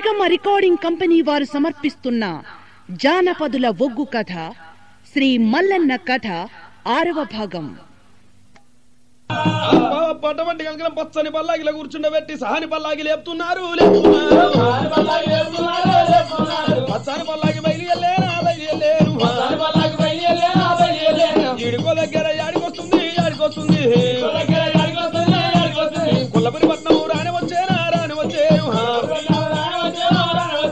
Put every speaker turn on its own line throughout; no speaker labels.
సరిగమ recording company వారు సమర్పిస్తున్న జానపదుల ఒగ్గు కథ శ్రీ మల్లన్న కథ 6వ భాగం.
పట్టమంటి కనుక పచ్చని పల్లాగిలో కూర్చుండబెట్టి సహాని పల్లాగి లేపుతున్నారు పచ్చని పల్లాగి బయలుదేరు ఈడికో దగ్గర యాడికొస్తుంది కొల్లపురి పట్నం రాని వచ్చేనా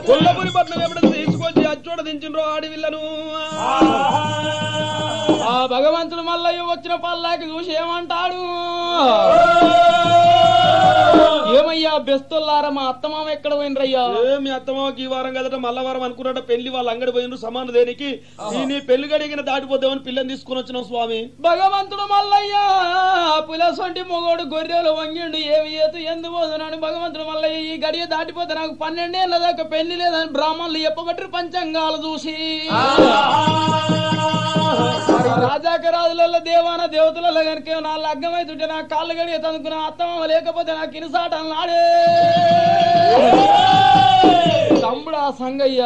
కొల్లపురి పట్నం ఎప్పుడు తీసుకొచ్చి అచ్చోడ దించిండ్రో ఆడివిల్లను.
ఆ భగవంతుడు మల్లయ్య వచ్చిన పల్లాకి చూసి ఏమంటాడు, ఏమయ్యా బెస్తుల్లారా మా అత్తమామ ఎక్కడ పోయినరయ్యా?
మీ అత్తమామకి ఈ వారం కదట మల్ల వారం అనుకున్నట పెళ్లి వాళ్ళ అంగడి పోయినరు సమాన దేనికి నీ పెళ్లి గడిగిన దాటిపోతామని పిల్లని తీసుకుని వచ్చినావు స్వామి.
భగవంతుడు మల్లయ్య పులసంటి మొగోడు గొర్రెలు వంగిండు ఏమి ఏతు ఎందు పోతున్నాడు. భగవంతుడు మల్లయ్య ఈ గడియ దాటిపోతే నాకు 12 ఏళ్ల దాకా పెళ్లి లేదని బ్రాహ్మణులు చెప్పబట్టి పంచాంగాలు చూసి రాజాక రాజులలో దేవాన దేవతలలో కనుక నా లగ్గమైతుంటే నా కాళ్ళు గడియ తనుకున్న అత్తమామ లేకపోతే నాకు ఇనుసాట అన్నాడే. తమ్ముడా సంగయ్య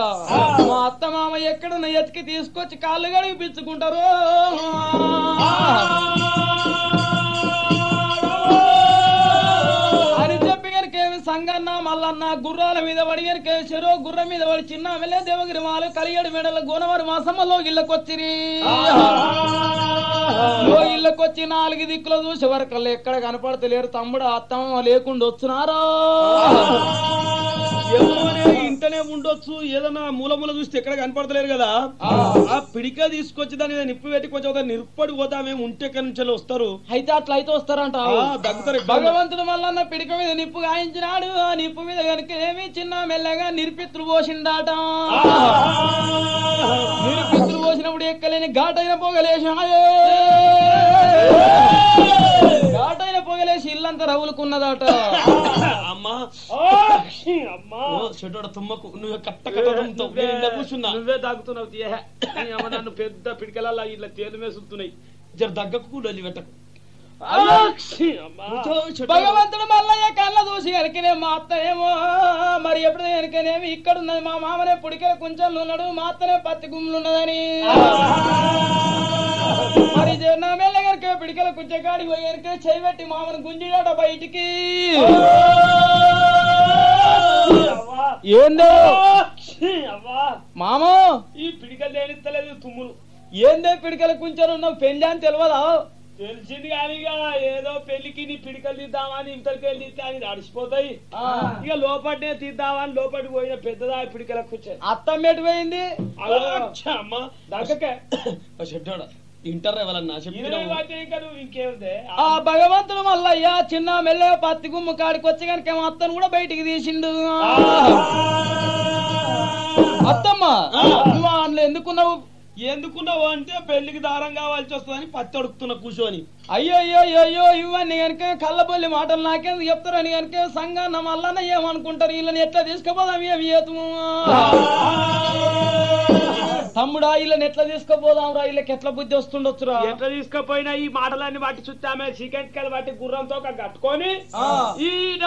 మా అత్తమామ ఎక్కడున్న ఎతికి తీసుకొచ్చి కాళ్ళు గడిగి పిచ్చుకుంటారు అని చెప్పి కనుకేమి సంగన్న మల్లన్న గుర్రాల మీద పడి కనుక చెరో గుర్రం మీద పడి చిన్న వెళ్ళే దేవగిరి మాలు కలిగడి మెడల గోనవారి మాసమ్మలో ఇళ్ళకొచ్చిరి. ఇళ్ళకొచ్చి 4 దిక్కులు చూసే వరకు ఎక్కడ కనపడతలేరు. తమ్ముడు అత్తమ్మ లేకుండా వచ్చినారా?
ఇంటనే ఉండొచ్చు, ఏదన్నా మూల చూస్తే ఎక్కడ కనపడతలేరు కదా. ఆ పిడిక తీసుకొచ్చి దాని మీద నిప్పు పెట్టి కొంచెం నిరుపడి పోతా మేము ఉంటే ఎక్కడి నుంచి వస్తారు.
అయితే అట్లా అయితే వస్తారంట. భగవంతుడు మల్లన్న పిడిక మీద నిప్పు గాయించినాడు. ఆ నిప్పు మీద కనుక ఏమి చిన్న మెల్లగా నిరుపిత్తులు పోసిండాట. నిరుపిత్తులు పోసినప్పుడు ఎక్కలేని ఘాటైన పొగలేసాడు. ఘాటైన పొగలేసి ఇల్లంతా రవులుకున్నదట.
అమ్మా తుమ్మకు నువ్వు కట్ట కూర్చున్నా
నువ్వే తాగుతున్నావు. నన్ను పెద్ద పిడికల ఇట్లా తేలు మేసుతున్నాయి.
జర దగ్గకు కూడా పెట్టకు.
భగవంతుడు మల్లయ్య కళ్ళ చూసి కనుకనే మా అత్తనేమో మరి ఎప్పుడు కనుకనేమి ఇక్కడ ఉన్నది, మా మామనే పుడికల కుంచెలు ఉన్నాడు, మా అత్తనే పత్తి గుమ్ములు ఉన్నదని మరి నా మెల్ల కనుక పిడికల కుంచెకాడికి పోయి కనుక చేయబెట్టి మామను గుంజిడాట బయటికి. ఏందో మామ
ఈ పిడికలు తేలిస్తలేదు తుమ్ములు.
ఏందో పిడికల కుంచెలు ఉన్నావు పెళ్లి అని తెలియదా?
తెలిసింది కానీ ఏదో పెళ్లికి నీ పిడికలు తీద్దామని ఇంతకి వెళ్ళి తీస్తే అని నడిచిపోతాయి. ఇక లోపటినే తీద్దామని లోపలికి పోయిన పెద్దదా పిడికల కూర్చొని
అత్తమ్మేటి పోయింది.
అమ్మ దగ్గకే
ఇంటర్ ఎవరన్నా
ఇంకేముంది.
ఆ భగవంతుడు మల్లయ్య చిన్న మెల్ల పత్తి గుమ్ము కాడికి వచ్చి కనుక అత్తను కూడా బయటికి తీసిండు. అత్తమ్మ నువ్వు అందులో
ఎందుకున్నావు అంటే పెళ్లికి దారం కావాల్సి వస్తుందని పత్తి అడుగుతున్నా కూర్చొని.
అయ్యో ఇవన్నీ కనుక కళ్ళబొల్లి మాటలు నాకేందుకు చెప్తారని కనుక సంఘాన్న మల్లన్న ఏమనుకుంటారు, వీళ్ళని ఎట్లా తీసుకుపోదాం ఏమి తమ్ముడా వీళ్ళని ఎట్లా తీసుకుపోదాం రా, వీళ్ళకి ఎట్లా బుద్ధి వస్తుండొచ్చురా.
ఎట్లా తీసుకుపోయినా ఈ మాటలన్నీ బట్టి చుట్టూ ఆమె చికెన్ కాయలు బట్టి గుర్రంతో కట్టుకొని ఈయన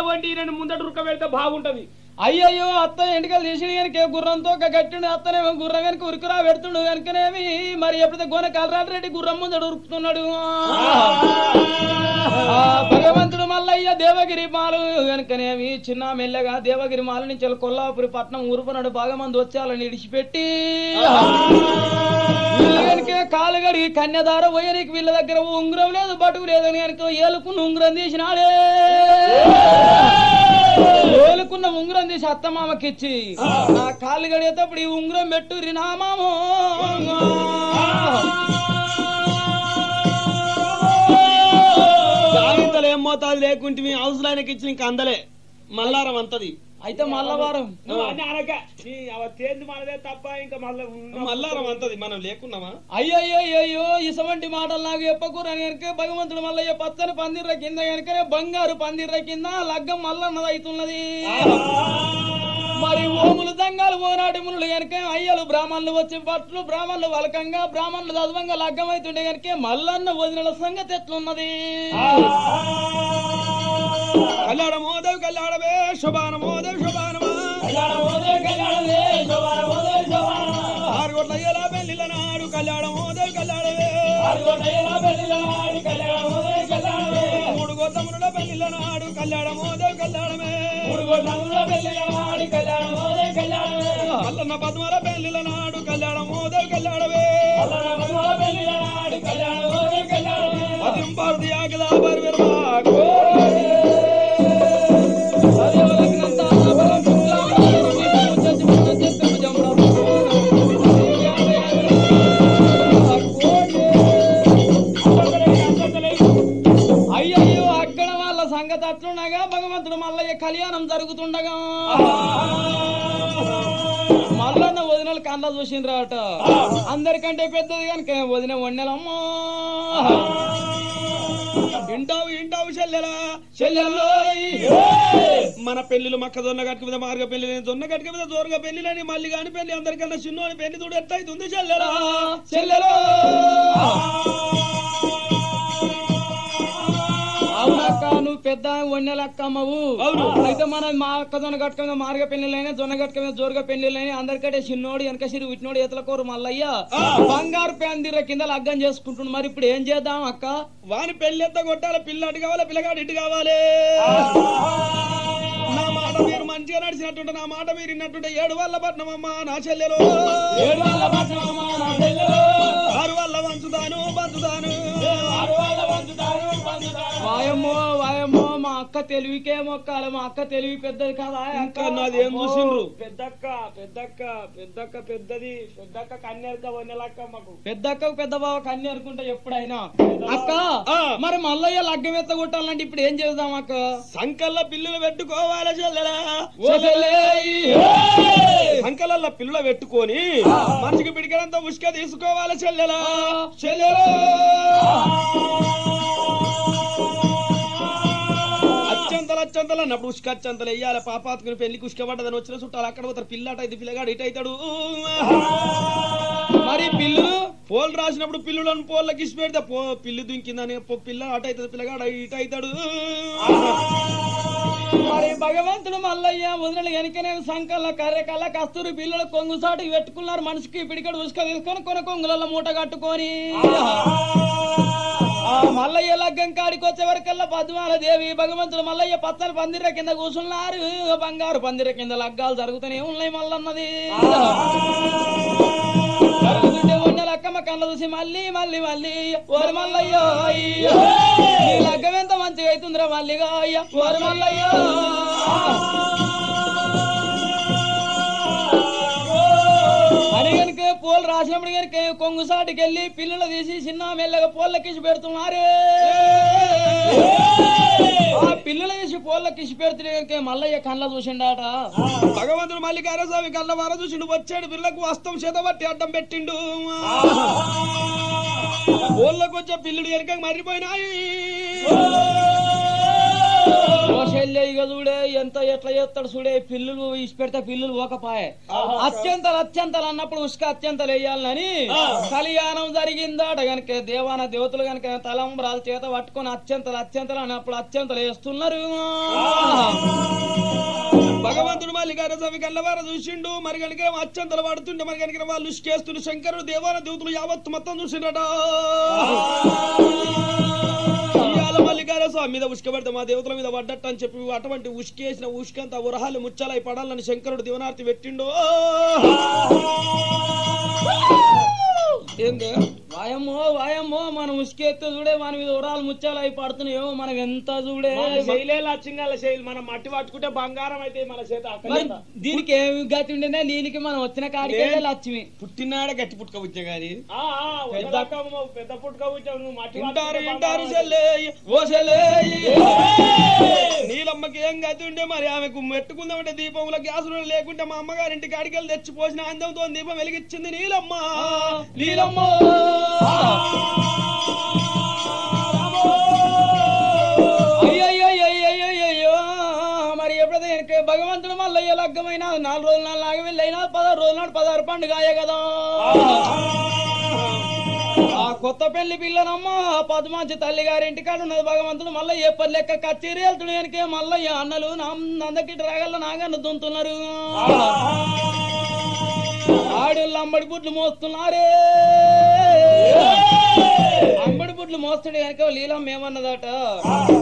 ముందట రుక్క పెడితే బాగుంటది.
అయ్యయ్యో అత్త ఎంటికలు తీసి కనుక గుర్రంతో గట్టిండు, అత్తనేమో గుర్రం కనుక ఉరుకురా పెడుతుండు కనుకనేమి మరి ఎప్పుడైతే గోన కలరారెడ్డి గుర్రం ముందడు ఉరుకుతున్నాడు. భగవంతుడు మల్లయ్య దేవగిరి మాలు కనుకనేమి చిన్న మెల్లగా దేవగిరి మాల నుంచి కొల్లాపురి పట్నం ఊరుకున్నాడు. బాగా మంది వచ్చాలని ఇడిచిపెట్టి కనుక కాలు గడిగి కన్యదార పోయనికి వీళ్ళ దగ్గర ఉంగరం లేదు బటుకు లేదని కనుక ఏలుకున్న ఉంగరం తీసినాడే. ఏలుకున్న ఉంగరం తీసి అత్తమామకిచ్చి నా కాళ్ళు గడిగేటప్పుడు ఈ ఉంగరం పెట్టు రినామామో
జాగ్రత్తలు ఏం మోతాదు లేకుంటే అవసరానికి ఇచ్చి ఇంకా అందలే మల్లారం అంతది.
అయితే మల్లవారం
తేంది మనదే తప్ప ఇంకా
మల్లారం అంతది మనం లేకున్నామా?
అయ్యో ఇసవంటి మాటలు నాకు చెప్పకూరని కనుక భగవంతుడు మల్లయ్య పచ్చని పందిర్ర కింద కనుకనే బంగారు పందిర్ర కింద లగ్గం మల్లన్నది అవుతున్నది. మరి ఓములు దంగాలు ఓనాటి మునులు కనుక అయ్యలు బ్రాహ్మణులు వచ్చి పట్లు బ్రాహ్మణులు వలకంగా బ్రాహ్మణులు చదవంగా లగ్గం అవుతుండే కనుక మల్లన్న వదిన సంగతి ఎట్లున్నది?
కళ్యాణమోదవ్ కళ్యాణమే శుభానమోదవ్ శుభానమా మూడు గోతముల పెళ్లిల నాడు కళ్యాణమోదే కళ్యాణమే మల్లన్న పద్మల పెళ్లిల నాడు కళ్యాణమోదే కళ్యాణమే పదింపారు దియాగల బర్వెర్వాకు
అయ్యయ్యో అక్కడ వాళ్ళ సంగతి అట్లుండగా భగవంతుడు మల్లయ్య కళ్యాణం జరుగుతుండగా మల్లన్న వదినలు కళ్ళ చూసిండ్రాట అందరికంటే పెద్దది కనుక వదిన వన్నెలమ్మా
ఇంటావు చెల్లెలా మన పెళ్లిలు మొక్కజొన్న గట్క మీద మార్గ పెళ్లి జొన్న గట్క మీద జోరుగా పెళ్లిలని మళ్ళీ కాని పెళ్లి అందరికన్నా చిన్నోని పెళ్లి చూడు ఎట్లయితుంది చెల్లెలా
అవునక్క నువ్వు పెద్ద వన్నెలక్క అమ్మవు అయితే మన మా అక్కజొన్న గట్క మీద మార్గ పెళ్లిలైనా జొన్న గట్క మీద జోరుగా పెళ్లిలైనా అందరికంటే చిన్నోడు వెనక సిరి ఉట్టినోడు ఎతల కోరు మల్లయ్య బంగారు పందిర కింద లగ్గం చేసుకుంటుండు మరి ఇప్పుడు ఏం చేద్దాం అక్క
వాని పెళ్లి ఎంత కొట్టాలి పిల్ల అటు కావాలి పిల్లగాడు ఇటు కావాలి నా మాట మీరు మంచిగా నడిచినట్టుంటే నా మాట మీరు విన్నట్టుంటే 7 వాళ్ళ పట్నమమ్మా నా చెల్లెలు 6 వాళ్ళ వంచుతాను
వాయమ్మో వాయమ్మో మా అక్క తెలివికే మొక్కాలి మా అక్క తెలివి పెద్దది కదా
ఇంకా నాదేం చూసిండ్రు
పెద్దక్క పెద్దది పెద్దక్క కన్యర్క వన్నెలక్క మాకు
పెద్దక్కకు పెద్ద బావ కన్య అనుకుంటా ఎప్పుడైనా అక్క మరి మల్లయ్య లగ్గం ఎత్త కొట్టాలంటే ఇప్పుడు ఏం చేద్దాం అక్క
సంకల్ల పిల్లులు పెట్టుకోవాలి చెల్లెలా సంకలల్లో పిల్లులు పెట్టుకొని మనిషికి పిడికలంతా ఉసుక తీసుకోవాలి చెల్లెలా అచ్చంతలు అన్నప్పుడు ఉసుక అచ్చంతలు వెయ్యాలి పాపాతుకుని పెళ్లికి ఉసుక పడ్డదని వచ్చిన చుట్టాలు అక్కడ పోతారు పిల్లట అయితే పిల్లగాడు ఇటు అవుతాడు
మరి పిల్లులు
పోలు రాసినప్పుడు పిల్లులను పోళ్ళకి ఇసి పెడితే పిల్లి దుంకిందని పిల్ల అటు అవుతుంది పిల్లగాడు ఇటు అవుతాడు
మరి భగవంతుడు మల్లయ్య వదిలి వెనకనే సంకల్ల కర్రెకల్ల కస్తూరి పిల్లలు కొంగుసాటికి పెట్టుకున్నారు మనిషికి పిడికడు ఉసుక తీసుకొని కొన కొంగులలో మూట కట్టుకొని మల్లయ్య లగ్గం కాడికి వచ్చే వరకల్లా పద్మాల దేవి భగవంతుడు మల్లయ్య పచ్చని పందిర కింద కూర్చున్నారు బంగారు పందిర కింద లగ్గాలు జరుగుతూనే ఉన్నాయి మల్లన్నది జరుగుతుంటే ఉన్న లక్కమ్మ కళ్ళ చూసి మళ్ళీ ఓరు మల్లయ్యో నీ లగ్గం ఎంత మంచిగా అవుతుందిరా మల్లిగా ఓరు మల్లయ్యో అని కనుక పోలు రాసినప్పుడు కనుక కొంగుసాటికి వెళ్ళి పిల్లలు తీసి చిన్న మెల్లగా పోళ్ళకిసి పెడుతున్నారు ఆ పిల్లలు తీసి పోళ్ళకిసి పెడుతుంటే కనుక మల్లయ్య కళ్ళ చూసిండాట
భగవంతుడు మల్లికార్య స్వామి కళ్ళ వార చూసిండు వచ్చాడు పిల్లకు వస్తం చేత పట్టి అడ్డం పెట్టిండు పోళ్ళకు వచ్చే పిల్లుడు వెనక మర్రిపోయినాయి
ఇక చూడే ఎంత ఎట్లా చేస్తాడు చూడే పిల్లులు ఇసి పెడితే పిల్లులు ఓకపాయే అత్యంతలు అన్నప్పుడు ఉసుక అత్యంతలు వేయాలని కళ్యాణం జరిగిందాట గనక దేవాన దేవతలు గనక తలంబరాలు చేత పట్టుకొని అత్యంతలు అన్నప్పుడు అత్యంతలు వేస్తున్నారు
భగవంతుడు మల్లికార్య స్వామి కళ్ళవార చూసిండు మరి కనుక అత్యంతలు పడుతుండే మరి కనుక వాళ్ళు ఉసుకేస్తుండే శంకరుడు దేవాన దేవతలు యావత్తు మొత్తం చూసిండట మల్లికార్య స్వామి మీద ఉసుక పడితే మా దేవతల మీద పడ్డట్టు అని చెప్పి అటువంటి ఉసుకేసిన ఉసుకంతా ఉరహాలు ముచ్చాలై పడాలని శంకరుడు దివనార్తి పెట్టిండో
ఏంది వాయమ్మో మనం ఉసుకెత్తే చూడే మన మీద ఉరాలు ముచ్చాలు అయి పడుతున్నాయేమో మనం ఎంత చూడే
లక్ష్యంగా శైలి మనం మట్టి పట్టుకుంటే బంగారం అయితే మన చేత
దీనికి ఏమి గతి ఉండేనే దీనికి మనం వచ్చిన కాడికే లక్ష్మి
పుట్టినాడ గట్టి పుట్టుక పుచ్చే గాని
పెద్ద పుట్టుక పుచ్చావు నువ్వు మట్టి
నీలమ్మకి ఏం గతి ఉండే మరి ఆమెకు మెట్టుకుందామంటే దీపంలో గ్యాసులు లేకుంటే మా అమ్మగారింటికి అడిగలు తెచ్చి పోసిన అందంతో దీపం వెలిగించింది నీలమ్మ
అయ్యో మరి ఎప్పుడైతే భగవంతుడు మల్లయ్య లగ్గమైన 4 రోజులు 4 నాగ వెళ్ళైనా 16 రోజుల నాడు 16 పండుగాయ కదా ఆ కొత్త పెళ్లి పిల్లనమ్మ పద్మాంచి తల్లి గారింటి కాడ ఉన్నది భగవంతుడు మల్లయ్య ఎప్పటి లెక్క కచ్చేరి వెళ్తుడు వెనకే మల్లయ్య అన్నలు నందకి రాగల నాగన్న దుంతున్నారు ఆడోళ్ళు అమ్మడి బుడ్లు మోస్తున్నారే అంబడి బుడ్లు మోస్తుడు కనుక లీలం ఏమన్నదట,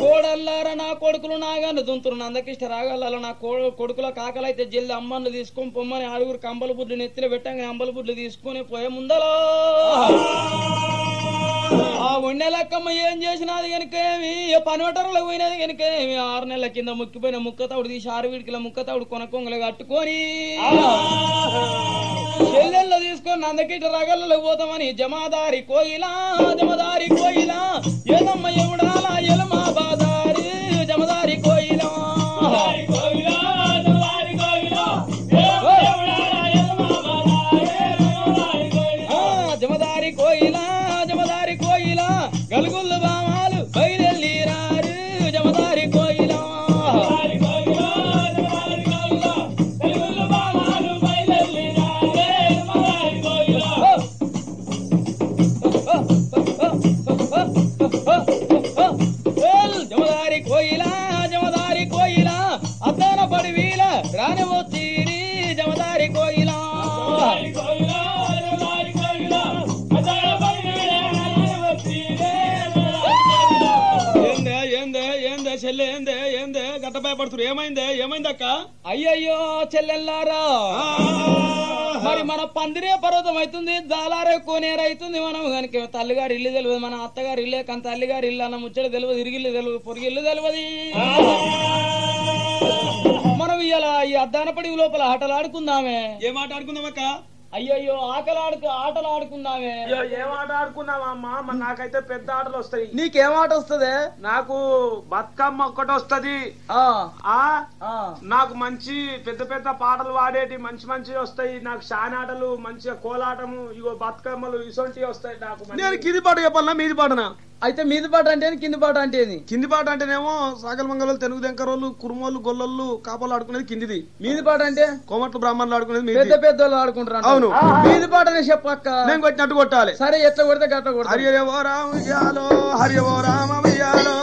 కోడల్లారా నా కొడుకులు నాగాన్ని దుంతురు నందకిష్ట రాగల నా కొడుకుల కాకలైతే జల్ది అమ్మను తీసుకొని పొమ్మని ఆరుగురు కంబల బుడ్లు నెత్తిన పెట్టంగా అంబల బుడ్లు తీసుకొని పోయే ముందలో ఆ నెలక్కమ్మ ఏం చేసినది కనుకేమి పనివటరులకు పోయినది కనుకేమి 6 నెలల కింద ముక్కిపోయిన ముక్కతవుడు తీసి 6 వీడికిల ముక్కతవుడు కొనకొంగలు కట్టుకొని చెల్లెల్లో తీసుకొని నందకిట రగళ్ళకు పోతామని జమాదారి కోయిలా ఏదమ్మ ఎవడాల ఎలమా బాదారి జమదారి కోయిలా జమదారి కోయిలా గలుగుళ్ళు బామాలు బయలురారు జమదారి కోయిలా జమదారి కోయిలా అద్దాన పడివీల రాని వచ్చీరి జమదారి కోయిలా
చెల్లె ఏందే గట్ట భయపడుతురు ఏమైందక్క?
అయ్యయ్యో చెల్లెల్లారా, మరి మన పందిరే పర్వతం అవుతుంది, జాలారే కోనేరు అవుతుంది. మనం కనుక తల్లిగారి ఇల్లు తెలియదు, మన అత్తగారి ఇల్లే కానీ తల్లిగారి ఇల్లు అన్న ముచ్చట తెలియదు, ఇరిగిల్లు తెలియదు, పొరిగిల్లు తెలియదు. మనం ఇలా ఈ అద్దానపడి లోపల ఆటలు ఆడుకుందామే.
ఏం ఆట ఆడుకుందామక్క?
అయ్యయ్యో ఆటలు ఆడుకుందామే.
ఏం ఆట ఆడుకున్నావా అమ్మా? మరి నాకైతే పెద్ద ఆటలు వస్తాయి.
నీకేం ఆట వస్తుంది?
నాకు బతుకమ్మ ఒక్కటి వస్తది. నాకు మంచి పెద్ద పెద్ద పాటలు పాడేటి మంచి వస్తాయి. నాకు శానాటలు మంచిగా కోలాటము ఇగో బతుకమ్మలు ఇసొంటి వస్తాయి నాకు.
నేను కింది పాట చెప్పాలన్నా మీది పాటనా?
అయితే మీది పాట అంటే కింది పాట అంటే
కింది పాట అంటేనేమో సాగల మంగళలు, తెలుగు దెంకరోళ్ళు, కురుమోళ్ళు, గొల్లలు, కాపలు ఆడుకునేది కిందిది.
మీది పాట అంటే కోమట్లు
బ్రాహ్మణులు ఆడుకునేది
పెద్దోళ్ళు ఆడుకుంటారు. అవును, మీది పాటనే చెప్పక్క.
నేను కొట్టినట్టు కొట్టాలి.
సరే ఎట్లా కొడితే గట్ల కొడతా.
హరియవో రామయ్యాలో హరియవో రామయ్యాలో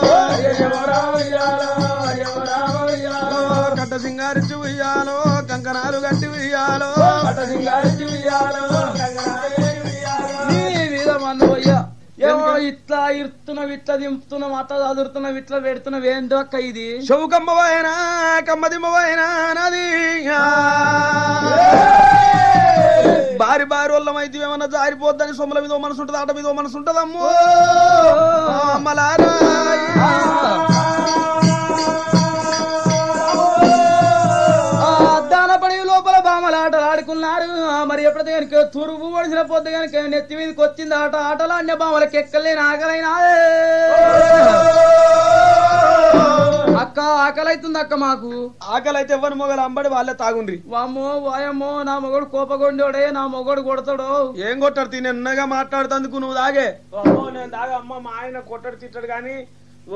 కట్ట సింగారించి ఉయ్యాలో కంకణాలు గట్టి ఉయ్యాలో
నీ మీద మన్ను అయ్యా ఏమో ఇట్లా ఇరుతున్నావు, ఇట్లా దింపుతున్నావు, అట్లా చదువుతున్నావు, ఇట్లా పెడుతున్నావు. ఏంటో అక్క ఇది?
చెవుకమ్మవైనా కమ్మదిమ్మవైనా నది బారి వాళ్ళమైతే ఏమన్నా జారిపోద్దని సొమ్మల మీద మనసు ఉంటుంది, ఆట మీద మనసు ఉంటుంది. అమ్మో అమ్మలారా
దానపడి లోపల బామల ఆటలు ఆడుకున్నారు. మరి ఎప్పుడైతే కనుక తురుగు పడిసిన పొద్దు కనుక నెత్తి మీదకి వచ్చింది ఆటలు అన్య బామలకి ఎక్కలేని ఆకలైనా. అక్క ఆకలి అవుతుంది అక్క. మాకు
ఆకలి అయితే ఎవరి మొగలు అంబడి వాళ్ళే తాగుండ్రి.
వామ్మో వాయమ్మో నా మొగడు కోపగొండోడే, నా మొగడు కొడతాడు.
ఏం కొట్టాడు? తిన్నగా మాట్లాడుతందుకు నువ్వు తాగే.
నేను తాగ అమ్మ. మా ఆయన కొట్టడు తిట్టాడు కానీ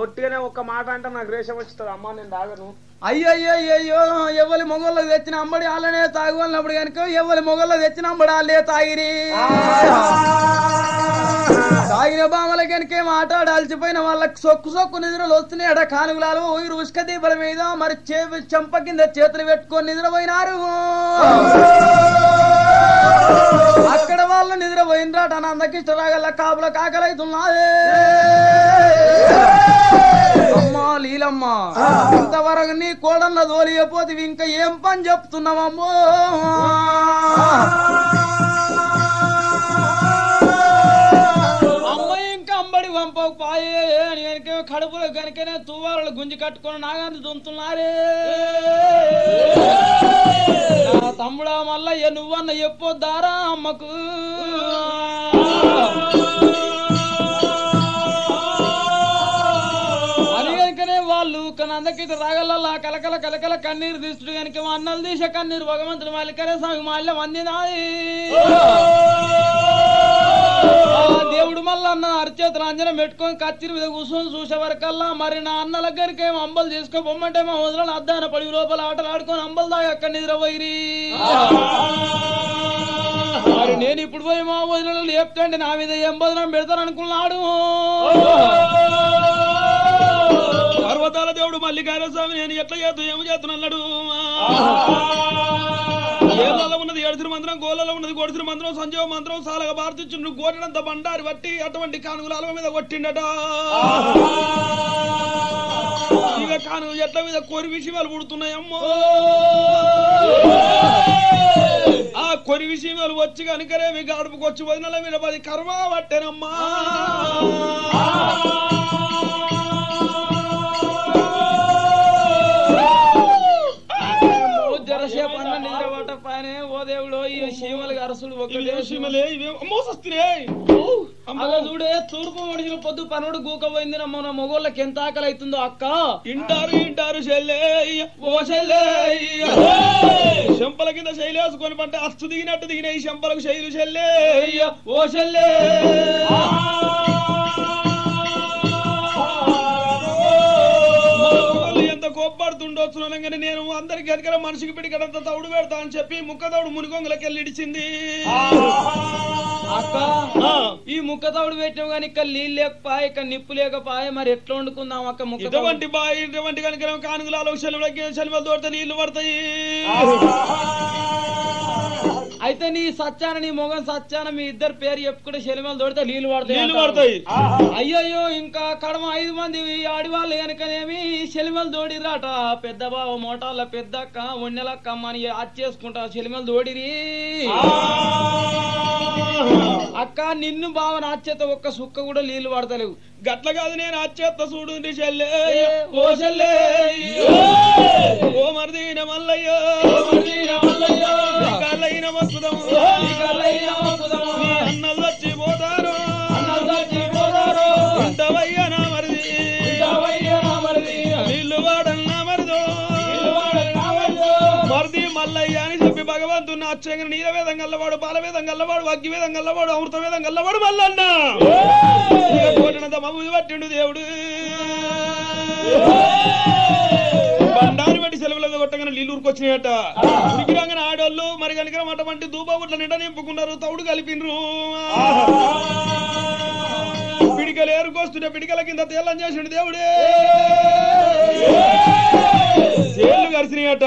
ఒట్టిగానే ఒక్క మాట అంటే నాకు రేషం వచ్చుతుంది. అమ్మ నేను తాగను.
అయ్యయ్యో ఎవరి మొగల్లో తెచ్చిన అంబడి వాళ్ళనే తాగు అన్నప్పుడు కనుక ఎవరి మొగల్లో తెచ్చిన అంబడి వాళ్ళే తాగిరి. తాగిన బామల కనుక మాట్లాడి అలసిపోయిన వాళ్ళకి సొక్కు నిద్రలు వస్తున్నాయి. అడ కానుగులాలు ఊరు ఉష్క దీపల మీద మరి చెంప కింద చేతులు పెట్టుకొని నిద్రపోయినారు. అక్కడ వాళ్ళు నిద్రపోయినరాట. నందకిష్ట రాగల కాపుల కాకలైతున్నాదే. అమ్మా లీలమ్మ, ఇంతవరకు నీ కోడన్న దోలియపోతే ఇంకా ఏం పని చెప్తున్నావమ్మో? అమ్మాయి ఇంకా అంబడి పంపకు పాయే అని కనుక కడుపులో కనుకనే తువ్వాళ్ళు గుంజి కట్టుకొని నాగాన్ని దుంతున్నారే. తమ్ముడా మల్లయ్య నువ్వన్న చెప్పొద్దారా అమ్మకు? అని కనుకనే వాళ్ళు నందకిట రాగలల్లా కలకల కన్నీరు తీస్తుడు కనుక అన్నలు తీసే కన్నీరు భగవంతుడు మల్లికరే స్వామి మాల్యం అందినాయి. దేవుడు మళ్ళన్న అరిచేతులు అంజనం పెట్టుకొని కత్తిరి మీద కూర్చొని చూసే వరకల్లా మరి నా అన్నల దగ్గరికి ఏమో అంబలు చేసుకో బొమ్మంటే మా వదలని అద్దాన పడి లోపల ఆటలు ఆడుకొని అంబలు దాకా అక్కడ నిద్రపోయిరి. మరి నేను ఇప్పుడు పోయి మా వదిన లేపుతండి నా మీద ఏం బదనం పెడతాను అనుకున్నాడు.
పర్వతాల దేవుడు మల్లికార్య స్వామి నేను ఎట్లా చేస్తూ ఏమి చేస్తున్నాడు? ఏళ్ళలో ఉన్నది ఏడుతురు మంత్రం, గోళ్ళలో ఉన్నది గొడుతురు మంత్రం, సంజీవ మంత్రం సాలగా భారతించుండు గోటినంత బండారి బట్టి అటువంటి కానుగుల అలవ మీద కొట్టిండట. ఇక కానుగు ఎట్ల మీద కొరి విషయాలు పుడుతున్నాయమ్మో. ఆ కొరి విషయాలు వచ్చి కనుకరే మీ గడుపుకు వచ్చి వదినల మీద 10 కర్మ పట్టేనమ్మా.
జరసేపు అన్న నిద్రపట్ట పైన ఓ దేవుడు ఈ సీమలు అరసుడు ఒక్కటే
సీమలే అమ్మో సస్తినే.
అలా చూడే తూర్పు మడిచిన పొద్దు పనుడు గూకపోయింది మన మొగోళ్ళకి ఎంత ఆకలి అవుతుందో అక్క.
ఇంటారు చెల్లెయ్య ఓ చెల్లెయ్య. చెంపల కింద శైలి వేసుకొని పంటే అచ్చు దిగినట్టు దిగిన ఈ చెంపలకు శైలు చెల్లెయ్య ఓ చెల్లె. ఎంత కోప్పడుతుండొచ్చు అనగానే నేను అందరికి కనుక మనిషికి పిడికడంత తౌడు పెడతా అని చెప్పి ముక్కతౌడు మునిగొంగలకి వెళ్ళి ఇడిచింది.
అక్క ఈ ముక్క తౌడు పెట్టావు కానీ ఇక్కడ నీళ్ళు లేకపోయా, ఇక్కడ నిప్పు లేకపోయా, మరి ఎట్లా వండుకుందాం అక్క? ముక్క
ఇటువంటి బాయి ఇటువంటి కనుక కానుగులాలో సెలవులు తోడితే నీళ్లు పడతాయి.
అయితే నీ సచ్చాన నీ మొగం సచ్చాన మీ ఇద్దరు పేరు చెప్పుకుంటే శలిమలు తోడితే నీళ్లు పడతాయి. అయ్యయ్యో ఇంకా కడమ 5 మంది ఆడివాళ్ళు కనుకనేమి శలిమలు తోడిరాట. పెద్ద బావ మోటార్ల పెద్దక్క ఒన్నెలక్క అని చేసుకుంటా శలిమలు తోడిరి. అక్క నిన్ను బావ నాచేత ఒక్క సుక్క కూడా నీళ్లు పడతలేవు.
గట్ల కాదు నేను అచ్చేత్త చూడు చెల్లె ఓ చెల్లె ఓ మరిదిన మల్లయ్యో కళ్ళైన మక్కుదము అన్నలు వచ్చి పోతారు ఇంతవయ్య నా మరిది నీళ్లు వాడన్నా మరిదో మరిది మల్లయ్య అని చెప్పి భగవంతుని అచ్చంగా నీల వేదం గల్లవాడు, బాల వేదం గల్లవాడు, అగ్గి వేదం గల్లవాడు, అమృత వేదం గల్లవాడు మల్లన్న కోటినంత మమ్ము పట్టిండు దేవుడు. బండారు పెట్టి సెలవుల కొట్టగానే నీళ్ళు ఊరుకొచ్చినాయట. ఉరికిరాగానే ఆడోళ్ళు మరి కనుక అటువంటి దూబగుట్ల నిండా నింపుకున్నారు, తౌడు కలిపినరు. పిడికలు ఏరుకొస్తుంటే పిడికల కింద తేళ్ళం చేసిండు దేవుడే. తేళ్లు కరిచినాయట.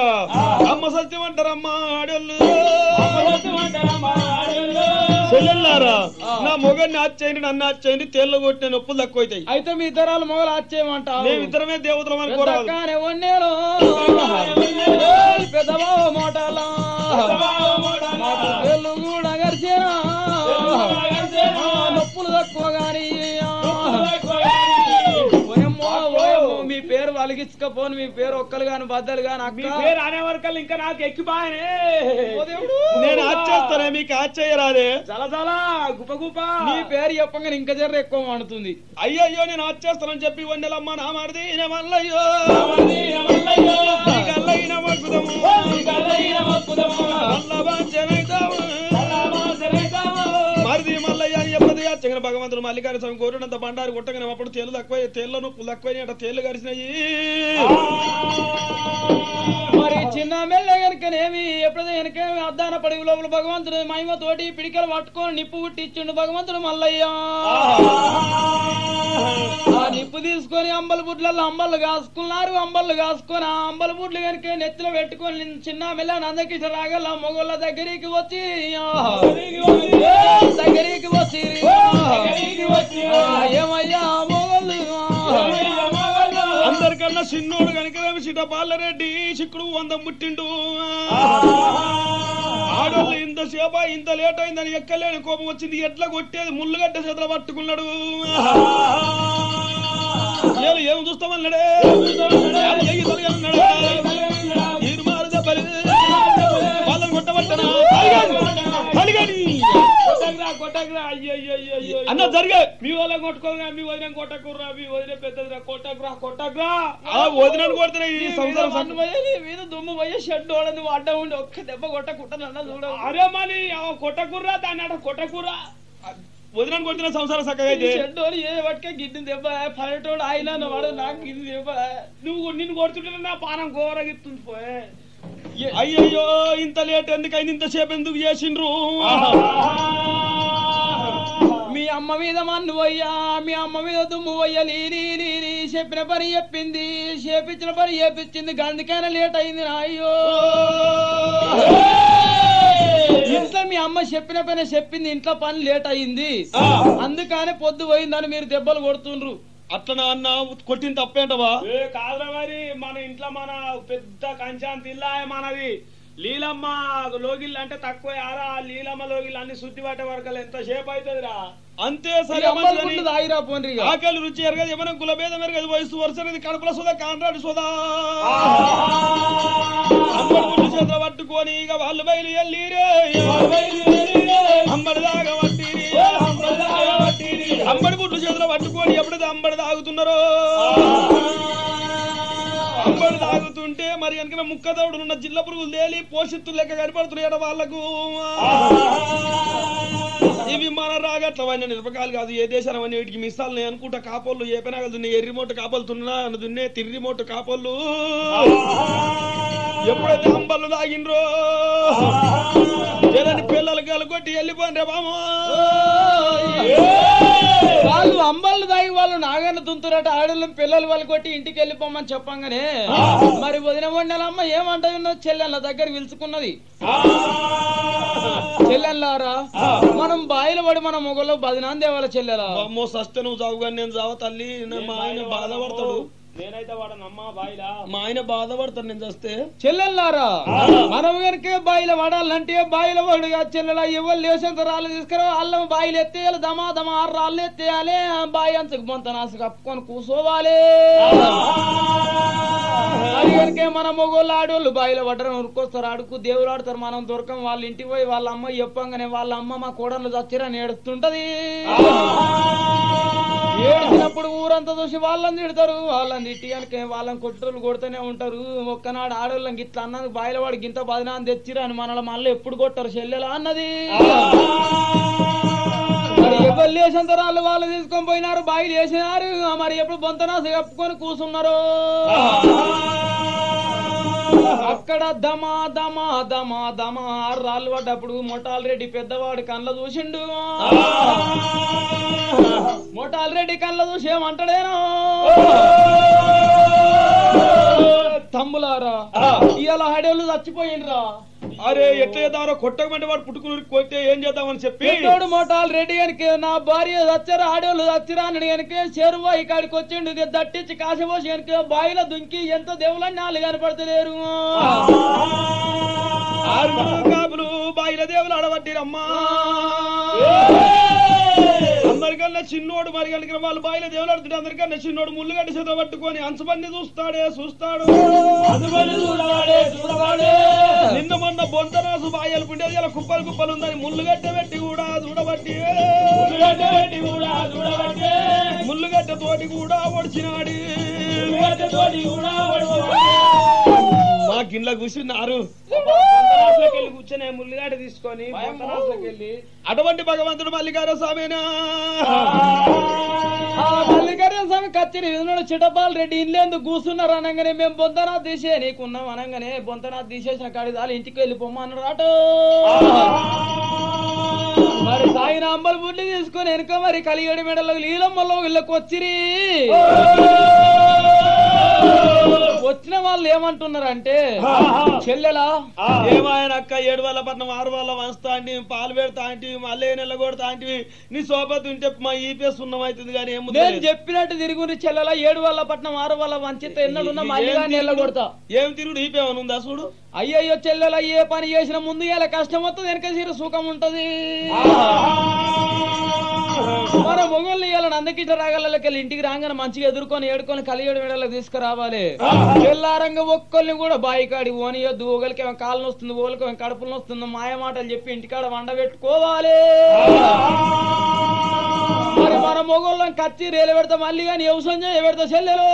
అమ్మ సత్యం అంటారమ్మా ఆడోళ్ళు. చెల్లెల్లారా నా మొగన్ని ఆచ్చేయండి, నన్ను ఆచ్చేయండి, తేళ్లు కొట్టిన నొప్పులు తక్కువ అవుతాయి.
అయితే మీ ఇద్దరాలు మొగలు ఆచ్చేయమంట.
మేమిద్దరమే దేవతలం అనుకోరాదు.
పెద్దబావ మోటార్లా కూడా గరిచేనా నొప్పులు తక్కువ గాని మీ పేరు వలిగించకపోను, మీ పేరు ఒక్కలు గాని బద్దలు గాని అక్క
పేరు అనే వరకు ఇంకా నాకు ఎక్కిపాయనే.
నేను ఆచ్చేస్తానే మీకు ఆచ్చేయరాదే.
చాలా చాలా గుప గుప
మీ పేరు చెప్పగానే ఇంకా జర్ర ఎక్కువ వండుతుంది.
అయ్యయ్యో నేను ఆచ్చేస్తానని చెప్పి వండెలమ్మ నా మరిది మల్లయ్యో కళ్ళైన మక్కుదము మరిది మల్లయ్య అని చెప్పది అచ్చగిన భగవంతుడు మల్లికార్జున స్వామి కోరినంత బండారు కొట్టగానే అప్పుడు తేళ్లు తక్కువ, తేళ్ల నొప్పులు తక్కువ, తేళ్లు కరిచినాయి.
మరి చిన్న మెల్ల కనుకనేమి ఎప్పుడైతే వెనకేమి అద్దాన పడి లోపల భగవంతుడు మహిమ తోటి పిడికలు పట్టుకొని నిప్పు పుట్టించుండు భగవంతుడు మల్లయ్య. ఆ నిప్పు తీసుకొని అంబల బుడ్లలో అంబళ్ళు కాసుకున్నారు. అంబళ్ళు కాసుకొని ఆ అంబల బుడ్లు కనుక నెత్తిలో పెట్టుకొని చిన్న మెల్ల నందకిష రాగల మొగోళ్ళ దగ్గరికి వచ్చి ఏమయ్యా మొగోళ్ళు
అందరికన్నా చిన్నోడు కనుక సిటపాలరెడ్డి చిక్కుడు 100 ముట్టిండు. ఆడోళ్ళు ఇంతసేప ఇంత లేట్ అయిందని ఎక్కలేని కోపం వచ్చింది. ఎట్లా కొట్టేది ముళ్ళుగడ్డ చేతులు పట్టుకున్నాడు. ఏం చూస్తామన్నాడే వాళ్ళని కొట్టబట్టనా అన్న జరిగే
మీ వాళ్ళ కొట్టుకోరా, మీ వదిన కొట్టకుర్రా, మీ వదిన పెద్దదిరా కొట్టకురా
వదినను కొడుతున్నాయి ఈ సంవత్సరం
మీద దుమ్ము పోయే షెడ్ వాడని అడ్డ ఉండి ఒక్క దెబ్బ కొట్టకుంటానన్నా చూడ.
అరే మని కొట్టకుర్రా దాన్ని అట కొట్టకుర్రా.
వదినను కొడుతున్న సంసారం చక్కగా అయితే
షెడ్ అని ఏ పట్టుకే గిడ్డి దెబ్బ పల్లెటోడు ఆయన వాడు నాకు గిడ్డి దెబ్బ.
నువ్వు నిన్ను కొడుతుంటే నా పానం గోరగిస్తుంది పోయే.
అయ్యయ్యో ఇంత లేట్ ఎందుకైంది, ఇంతసేపు ఎందుకు చేసిండ్రు?
మీ అమ్మ మీద మన్ను పోయ్యా, మీ అమ్మ మీద దుమ్ము పోయ్యలి చెప్పిన పని చెప్పింది, చేపించిన పని చేపించింది, గందుకైనా లేట్ అయింది. అయ్యో ఇంట్లో మీ అమ్మ చెప్పిన పైన చెప్పింది, ఇంట్లో పని లేట్ అయింది, అందుకనే పొద్దు పోయిందని మీరు దెబ్బలు కొడుతుండ్రు.
అట్లా అన్న కొట్టిన తప్పేంటవా?
కాదురా మరి, మన ఇంట్లో మన పెద్ద కంచాంతి ఇల్లా మనది. లీలమ్మ లోగిళ్ళు అంటే తక్కువ ఆరా, లీలమ్మ లోగిళ్ళు అన్ని శుద్ధి పట్టే వరకు ఎంత సేపు అవుతుందిరా.
అంతే సరే,
ఆయిరా పోండి.
ఆకలి రుచి ఎరగదు, ఏమైనా కులభేదం ఎరగదు, వయసు వరుస కడుపుల సోదా కాంట్రాడు సోదా అమ్మడి చేతులు పట్టుకొని ఇక వాళ్ళు బయలు ఎల్లిరే అమ్మడి దాగా పట్టిరి, అమ్మడి గుడ్లు చేతులు పట్టుకొని ఎప్పుడైతే అంబడి తాగుతున్నారో, అంబడి తాగుతుంటే మరి వెనక ముక్కదవుడున్న జిల్ల పురుగులు తేలి పోషిత్తులు లెక్క కనపడుతున్నాయట వాళ్ళకు. ఇవి మన రాగట్లవన్నీ నిరపకాలు కాదు, ఏ దేశాలవన్నీ వీటికి మిస్సాలు నేను అనుకుంటా. కాపోళ్ళు ఏ పైన దున్నే, ఎర్రిమోట కాపలు తున్నా దున్నే తిర్రిమోట కాపోళ్ళు ఎప్పుడైతే అంబళ్ళు తాగిండ్రో ఏదంటే పిల్లలు కలుగొట్టి వెళ్ళిపోండి రే బామా.
వాళ్ళు అంబళ్ళు తాగి వాళ్ళు నాగన్న తుంతురట, ఆడళ్ళు పిల్లలు వాళ్ళు కొట్టి ఇంటికి వెళ్ళిపోమని చెప్పంగానే మరి వదిన వండలమ్మ ఏమంటా ఉన్నది, చెల్లెళ్ళ దగ్గర పిలుచుకున్నది. చెల్లెళ్ళారా మనం బాయిల పడి మన మొగల్లో బదినాన్ దేవాల చెల్లెలా.
అమ్మో సస్తే నువ్వు చావుగాని నేను చావ తల్లి, మా ఆయన బాధపడతాడు.
నేనైతే వాడనమ్మా బాయిలా,
మా ఆయన బాధపడతాడు నేను చేస్తే.
చెల్లెళ్ళారా మనం కనుక బాయిల పడాలంటే బాయిల పడుగా చెల్లెలా ఎవరు లేసేంత రాళ్ళు తీసుకురా, అల్లం బాయిలు ఎత్తేయాలి, దమా దమా 6 రాళ్ళు ఎత్తేయాలి, బాయి అంతకు బొంత నాసు కప్పుకొని కూసోవాలి. అది కనుక మన మొగోళ్ళు ఆడోళ్ళు బాయిల పడ్డరం ఉరుకొస్తారు, అడుగు దేవుడు ఆడతారు, మనం దొరకం. వాళ్ళ ఇంటికి పోయి వాళ్ళ అమ్మ చెప్పంగానే వాళ్ళ అమ్మ మా కోడళ్ళు చచ్చిరని ఏడుస్తుంటది. ఏడిచినప్పుడు ఊరంతా చూసి వాళ్ళని తిడతారు, వాళ్ళని తిట్టి కనుక వాళ్ళని కొట్టులు కొడుతూనే ఉంటారు. ఒక్కనాడు ఆడోళ్ళకి ఇట్లా అన్నది బాయిల వాడికి ఇంత బదినాన్ని తెచ్చిరా అని మనల్ని మళ్ళీ ఎప్పుడు కొట్టారు చెల్లెలా అన్నది. మరి ఎవరు లేసంతరాళ్ళు వాళ్ళు తీసుకొని పోయినారు, బాయిలు వేసినారు, మరి ఎప్పుడు బొంతనాసు కప్పుకొని కూర్చున్నారు. అక్కడ దమా దమా దమా దమా 6 రాళ్ళు పడ్డప్పుడు మొటాల్ రెడ్డి పెద్దవాడు కళ్ళ చూసిండు. మొటాల్ రెడ్డి కళ్ళ చూసి ఏమంటాడేనో, తమ్ములారా ఇలా హడేళ్ళు చచ్చిపోయిండ్రా.
అరే ఎట్లా చేద్దామో, కొట్టకమంటే వాడు పుట్టుకుని కొట్టే ఏం చేద్దామని చెప్పి
మోటాల్ రెడ్డి కనుక నా భార్య చచ్చరా ఆడోళ్ళు చచ్చిరా అని కనుక చెరువు ఇక్కడికి వచ్చిండు, దట్టించి కాసిపోసి కనుక బాయిలో దుంకి ఎంత దేవుళ్ళని నాళ్ళు కనపడతలేరు.
కాపులు బాయిల దేవులు ఆడబట్టిరమ్మా. అందరికన్నా చిన్నోడు మరి కనుక వాళ్ళు బాయిల దేవులు ఆడుతుంటే అందరికన్నా చిన్నోడు ముళ్ళుగడ్డ చేత పట్టుకొని అంచుబండి చూస్తాడు. నిన్న మొన్న బొంతరాసు బాయలు పుండేది ఇలా కుప్పలు కుప్పలు ఉందని ముళ్ళుగడ్డ పెట్టి కూడా చూడబట్టి, ముళ్ళుగడ్డ తోటి కూడా ఒడిచినాడు. మా గిన్నెల కూర్చున్నారు,
కూర్చొని ముళ్ళుగాడ తీసుకొని
అటువంటి భగవంతుడు మల్లికార్జున స్వామినా.
మల్లికార్జున స్వామి కచ్చిరి చిటపాల్ రెడ్డి ఇల్లేందుకు కూర్చున్నారు అనగానే మేము బొంతనాథ్ తీసే నీకున్నాం అనగానే బొంతనాథ్ తీసేసిన కాడి దాని ఇంటికి వెళ్ళిపోమన్నారు రాట. మరి సాయిన అంబలు బుడ్డి తీసుకొని వెనుక మరి కలిగడి మెడలో లీలమ్మలో వీళ్ళకి వచ్చిరి. వచ్చిన వాళ్ళు ఏమంటున్నారంటే, చెల్లెలా
ఏమాయనక్క 7 వాళ్ళ పట్నం 6 వాళ్ళ వంచుతా అంటే పాలు పెడతా అంటే మళ్ళీ నెల కొడతా అంటే నీ సోపతి ఉంటే మా ఈపీఎస్ ఉన్నమైతుంది. కానీ
నేను చెప్పినట్టు తిరుగుండి చెల్లెలా 7 వాళ్ళ పట్నం 6 వాళ్ళ వంచితే ఎన్నడున్నా మళ్ళీ నెల కొడతా.
ఏం తిరుగుడు ఈపేమనుందా చూడు.
అయ్యయ్యో చెల్లెలా ఏ పని చేసిన ముందు ఇలా కష్టం వస్తుంది, వెనక సీరు సుఖం ఉంటది. మన మొగోళ్ళు ఇవ్వాలని అందకిట రాగలకి ఇంటికి రాగానే మంచిగా ఎదుర్కొని ఏడుకొని కలిగడి మెడలకు తీసుకురావాలి. తెల్లారంగా ఒక్కరిని కూడా బాయికాడి ఓనియొద్దు, ఒకరికి కాళ్ళను వస్తుంది, ఓలకి కడుపులను వస్తుంది, మాయ మాటలు చెప్పి ఇంటికాడ వండ పెట్టుకోవాలి. మరి మన మొగోళ్ళని కచ్చి రేలు పెడతా మళ్ళీ కానీ వ్యవసాయం పెడతా చెల్లెలు.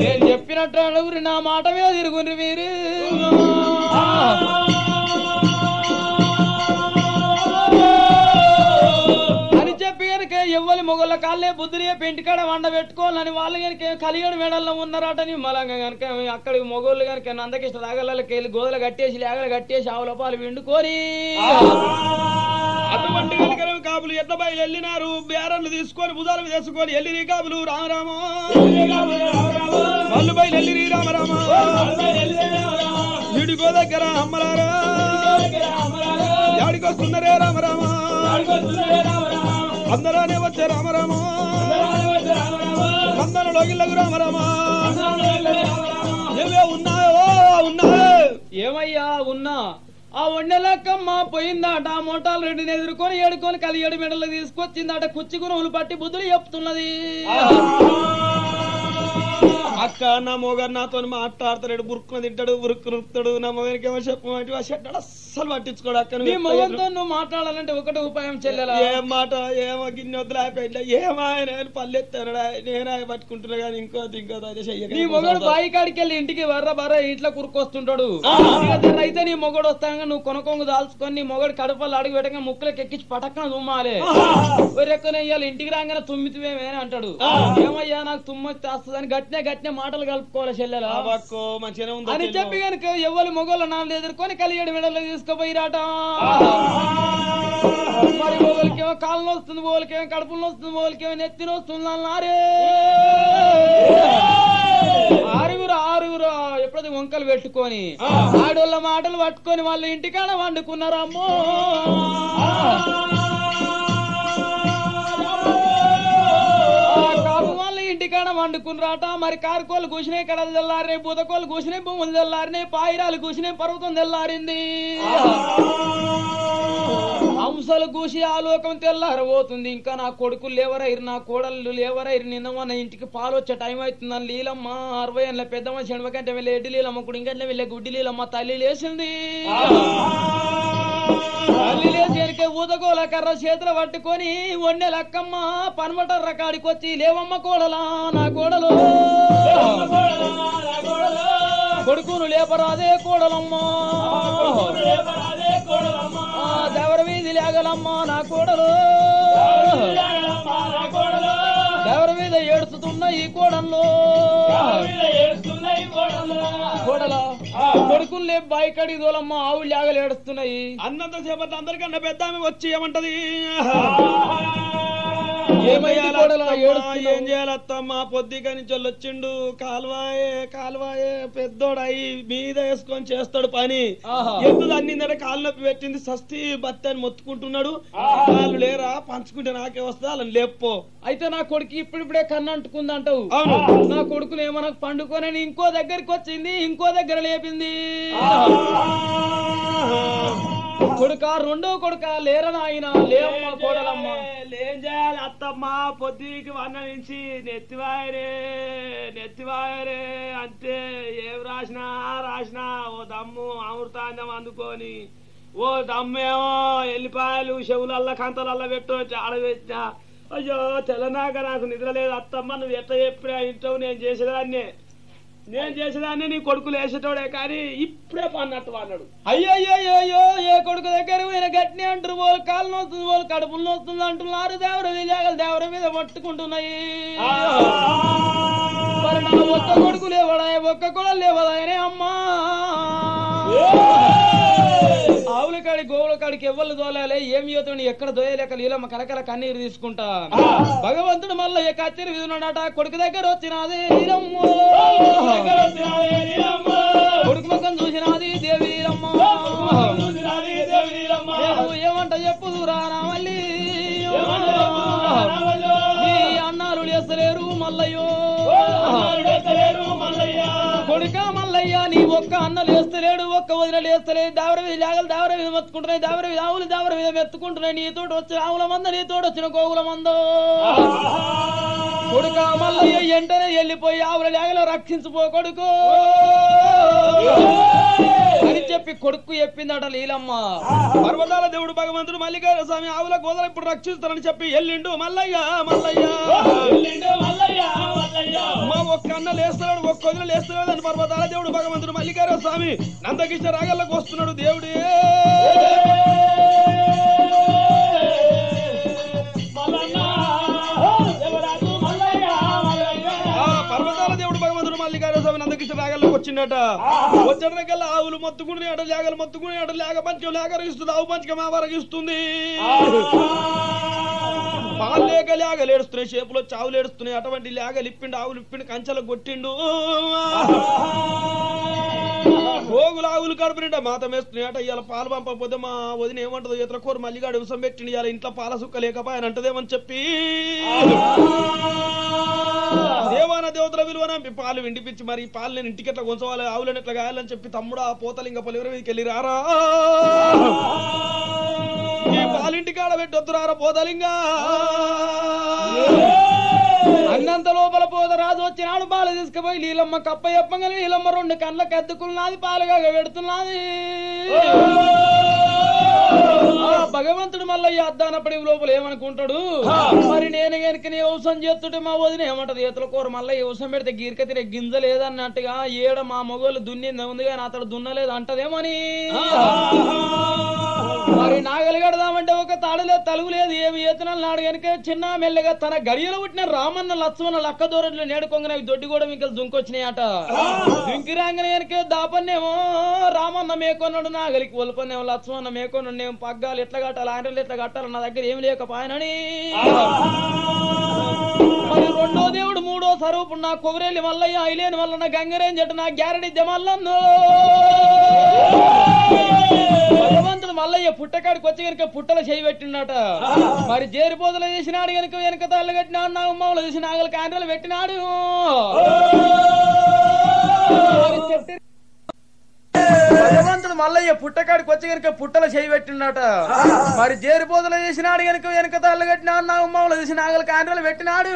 నేను చెప్పినట్టు అడుగురి, నా మాట మీద తిరుగుండ్రి మీరు. అని చెప్పి కనుక ఎవ్వరి మొగళ్ళ కాళ్ళే బుద్ధులే పెంటికాడ వండ పెట్టుకోవాలని వాళ్ళు కనుక కలిగడి మెడల్లో ఉన్నారటని మలంగా కనుక అక్కడ మొగోళ్ళు కనుక నందకిష్ట రాగలకి వెళ్ళి గోదలు కట్టేసి లేగలు కట్టేసి ఆవుల పాలు విండుకొని
అటువంటి కనుక కాపులు ఎట్ల బయలు వెళ్ళినారు. బేరన్లు తీసుకొని భుజాలు తెచ్చుకొని వెళ్ళి కాపులు రామరామ వాళ్ళు బయలు వెళ్ళి రామరామ ఇడిగో దగ్గర అమ్మల వస్తున్నరే రామ రామ అందరానే వచ్చే రామ రామ అందరిలో గిల్లకు రామ రామ ఏవే ఉన్నాయో ఉన్నాయో
ఏమయ్యా ఉన్నా ఆ ఒండెలక్కమ్మ పోయిందాట మోటార్ రెడ్డిని ఎదుర్కొని ఏడుకొని కలియేడు మెడలు తీసుకొచ్చిందాట కుచ్చి గురువులు పట్టి బుద్ధులు చెప్తున్నది
అక్క నా మొగరు నాతో మాట్లాడతాడు బురుక్కున తింటాడు బురుక్కు నృత్తాడు నా మొగరికేమో చెప్పమంటే అస్సలు పట్టించుకోడు అక్క
నీ మొగంతో నువ్వు మాట్లాడాలంటే ఒకటి ఉపాయం చెల్లెలా
ఏం మాట ఏమో గిన్నె వద్దులు అయిపోయింది ఏమాయన పల్లెత్తాడు నేను పట్టుకుంటున్నా కానీ ఇంకోటి
నీ మొగడు బాయి కాడికి వెళ్ళి ఇంటికి బర్ర ఇంట్లో కురుకొస్తుంటాడు అయితే నీ మొగడు వస్తాగా నువ్వు కొనకొంగు దాల్చుకొని నీ మొగడు కడపలు అడుగు పెట్టగా ముక్కులకు ఎక్కించి పటక్కన తుమ్మాలి ఒరెక్కనయ్యాలి ఇంటికి రాగానే తుమ్మితివేమే అంటాడు ఏమయ్యా నాకు తుమ్మొచ్చి వస్తుందని గట్టినే మాటలు కలుపుకోవాలి చెల్లెలా
మంచిగానే ఉంది
అని చెప్పి కనుక ఎవరి మొగోళ్ళ నాన్న ఎదుర్కొని కలియేడు మెడలో తీసుకుపోయిరాట మరి మొగలకేమో కాళ్ళు వస్తుంది మొగలకేమో కడుపులు వస్తుంది మొగలకేమో నెత్తిన వస్తుంది అన్నారే ఆరుగురు ఎప్పుడైతే వంకలు పెట్టుకొని ఆడోళ్ళ మాటలు పట్టుకొని వాళ్ళ ఇంటికాడ వండుకున్నారు అమ్మో ఇంటికాడ వండుకున్నారట మరి కారుకోళ్ళు కూసినాయి కడలు తెల్లారినాయి బూతకోళ్ళు కూసినాయి భూములు తెల్లారినాయి పాయిరాలు కూసినాయి పర్వతం తెల్లారింది హంసలు కూసి ఆలోకం తెల్లారబోతుంది ఇంకా నా కొడుకులు లేవరైరు నా కోడళ్ళు లేవరైరు నిన్న మన ఇంటికి పాలు వచ్చే టైం అవుతుందని లీలమ్మ 60 ఏళ్ళ పెద్దమ్మ చెడవకంటే వెళ్ళి ఎడ్డి లీలమ్మ కుడింకంటే వెళ్ళే గుడ్డి లీలమ్మ తల్లి లేచింది తల్లి లేచేరికే ఊదగోల కర్ర చేతులు పట్టుకొని ఒండెలక్కమ్మ పనమటర్ర కాడికి వచ్చి లేవమ్మ కోడలా నా కోడలు కొడుకును లేపరాదే కోడలమ్మ దేవర వీధి లేగలమ్మ నా కోడలు దేవర మీద ఏడుస్తున్న ఈ కోడల్లో కోడలా కొడుకులు లేపు బాయి కడిగి దోలమ్మ ఆవులు లేగలు ఏడుస్తున్నాయి
అన్నంత సేపటి అందరికన్నా పెద్ద ఆమె వచ్చి ఏమంటది ఏం చేయాలత్తమ్మా పొద్దుగా నుంచి వాళ్ళు వచ్చిండు కాలువాయే పెద్దోడయి మీద వేసుకొని చేస్తాడు పని ఎద్దు అన్నిందంటే కాలు నొప్పి పెట్టింది సస్తి బత్తి అని మొత్తుకుంటున్నాడు వాళ్ళు లేరా పంచుకుంటే నాకే వస్తా వాళ్ళని లేపో
అయితే నా కొడుకు ఇప్పుడిప్పుడే కన్ను అంటుకుందంటావు నా కొడుకులు ఏమన్నా పండుకొని ఇంకో దగ్గరికి వచ్చింది ఇంకో దగ్గర లేపింది కొడుక రెండో కొడుక లేరనా ఆయన లేవమ్మ కోడలమ్మ
ఏం చేయాలి అత్తమ్మ పొద్దుకి వన్న నుంచి నెత్తివాయరే అంతే ఏం రాసినా ఓ దమ్ము అమృతాండం అందుకొని ఓ దమ్మేమో ఎల్లిపాయలు చెవులల్లా కంతలల్లా పెట్టు ఆడబెట్టినా అయ్యో తెల్లనాక నాకు నిద్ర లేదు అత్తమ్మ నువ్వు ఎట్లా చెప్పినా ఇంటావు నేను చేసేదాన్ని నీ కొడుకులు వేసేటోడే కానీ ఇప్పుడే పన్నట్టు అన్నాడు
అయ్యో ఏ కొడుకు దగ్గర పోయిన గట్టిని అంటారు వాళ్ళు కాళ్ళు నొస్తుంది వాళ్ళు కడుపులు నొస్తుంది అంటున్నారు దేవర మీద పట్టుకుంటున్నాయి మరి నా ఒక్క కొడుకు లేవడా ఒక్క కూడా లేవదాయనే అమ్మా ఆవుల కాడి గోవుల కాడికి ఎవ్వరు దోలాలి ఏమి యోతుని ఎక్కడ దోయలేక లీలమ్మ కలకల కన్నీరు తీసుకుంటా భగవంతుడు మళ్ళీ కత్తిరి విధున్నాడట కొడుకు దగ్గర వచ్చినది కొడుకు ముఖం చూసినది దేవి ఏమంట చెప్పు రానా మళ్ళీ నీ అన్నాలు లేస్తలేరు మల్లయ్యో కొడుక మల్లయ్య నీ ఒక్క అన్న లేస్తలేడు ఒక్క వదిన లేస్తలేదు దావర మీద జాగలు దావర మీద మెత్తుకుంటున్నాయి దావర మీద ఆవులు దావర మీద మెత్తుకుంటున్నాయి నీతోటి వచ్చిన ఆవుల మంద నీతోటి వచ్చిన గోవుల మంద కొడుక మల్లయ్య వెంటనే వెళ్ళిపోయి ఆవుల జాగలో రక్షించుకో కొడుకు అని చెప్పి కొడుకు చెప్పిందట లీలమ్మ
పర్వతాల దేవుడు భగవంతుడు మల్లికార్జున స్వామి ఆవుల గోదలు ఇప్పుడు రక్షిస్తారని చెప్పి ఎల్లిండు మల్లయ్య మా ఒక్క అన్న లేస్తున్నాడు ఒక్క వదిన లేస్తున్నాడు అని పర్వతాల దేవుడు భగవంతుడు మల్లికార్జున స్వామి నందకిష్ట రాగల్లోకి వస్తున్నాడు దేవుడే పర్వతాల దేవుడు భగవంతుడు మల్లికార్జున స్వామి నందకిష్ట రాగల్లోకి వచ్చిండట వచ్చేటకల్లా ఆవులు మొత్తుకుని అటు లేగలు మొత్తుకుని అటు లేక పంచం లేకరిస్తుంది ఆవు పంచకం వరగిస్తుంది పాలు లేక లేగలు ఏడుస్తున్నాయి చేపులో చావులు ఏడుస్తున్నాయి అటువంటి లేగలు ఇప్పిండు ఆవులు ఇప్పిండు కంచెలు కొట్టిండు గోగులు ఆవులు కడుపు నిండా మాత మేస్తున్నాయట. ఇవాళ పాలు పంపకపోతే మా వదిన ఏమంటదో ఇతర కూర మల్లిగాడు విషం పెట్టింది, ఇవాళ ఇంట్లో పాల సుక్క లేకపోయాని అంటదేమని చెప్పి దేవాన దేవతల విలువ నంపి పాలు విండిపించి మరి పాలు నేను ఇంటికి ఎట్లా కొంచవాలి, ఆవులను ఎట్లా గాయాలని చెప్పి తమ్ముడు ఆ పోతలింగ పొలివర మీదకి వెళ్ళి రారా, ఈ పాలింటికి ఆడబెట్టొద్దు రారా పోతలింగా.
అన్నంత లోపల పోత రాజు వచ్చినాడు. పాలు తీసుకుపోయి నీలమ్మ కప్ప చెప్పగానే నీలమ్మ 2 కళ్ళకి అద్దుకున్నది, పాలుగా పెడుతున్నది. భగవంతుడు మల్లయ్య అద్దానప్పటి లోపల ఏమనుకుంటాడు, మరి నేను కనుక నీ ఔషం చేస్తుంటే మా వదిన ఏమంటది, ఈతల కూర మల్లయ్య ఔషం పెడితే గీరిక తినే గింజ లేదన్నట్టుగా ఏడ మా మొగోళ్ళు దున్నింది ఉంది కానీ అతడు దున్నలేదు అంటదేమని. మరి నాగలి కడదామంటే ఒక తాడలేదు తలుగు లేదు, ఏమి ఏతనాలు నాడు కనుక చిన్న మెల్లగా తన గడియలో పుట్టిన రామన్న లక్ష్మణ లక్క దూరంలో నేడుకొంగ దొడ్డి కూడా మీకు దుంకొచ్చినాయట. దుంకి రాగానే కనుక దాపన్నేమో రామన్న మేకొన్నాడు, నాగలికి ఒలపన్నేమో లక్ష్మణ మేకొన్నాడు. నేను పగ్గాలు ఎట్లా కట్టాలి, ఆయనలు ఎట్లా కట్టాలి, నా దగ్గర ఏమి లేకపోయానని. మరి 2వ దేవుడు 3వ స్వరూపుడు నా కొవ్వరెల్లి మల్లయ్య ఐలేని వల్ల నా గంగరేం చెట్టు నా గ్యారెడి మల్లన్ను. భగవంతుడు మల్లయ్య పుట్టకాడికి వచ్చి కనుక పుట్టలు చేయి పెట్టినట. మరి జేరిపోతలు చేసినాడు కనుక వెనక తల్లు కట్టినాడు, నాగమ్మలు చేసి నాగలు కాండ్రలు పెట్టినాడు. భగవంతుడు మల్లయ్య పుట్టకాడికి వచ్చి కనుక పుట్టలు చేయి పెట్టినట. మరి జేరిపోతలు చేసినాడు కనుక వెనక తల్లు కట్టినాడు, నాగమ్మలు చేసి నాగలు కాండ్రలు పెట్టినాడు.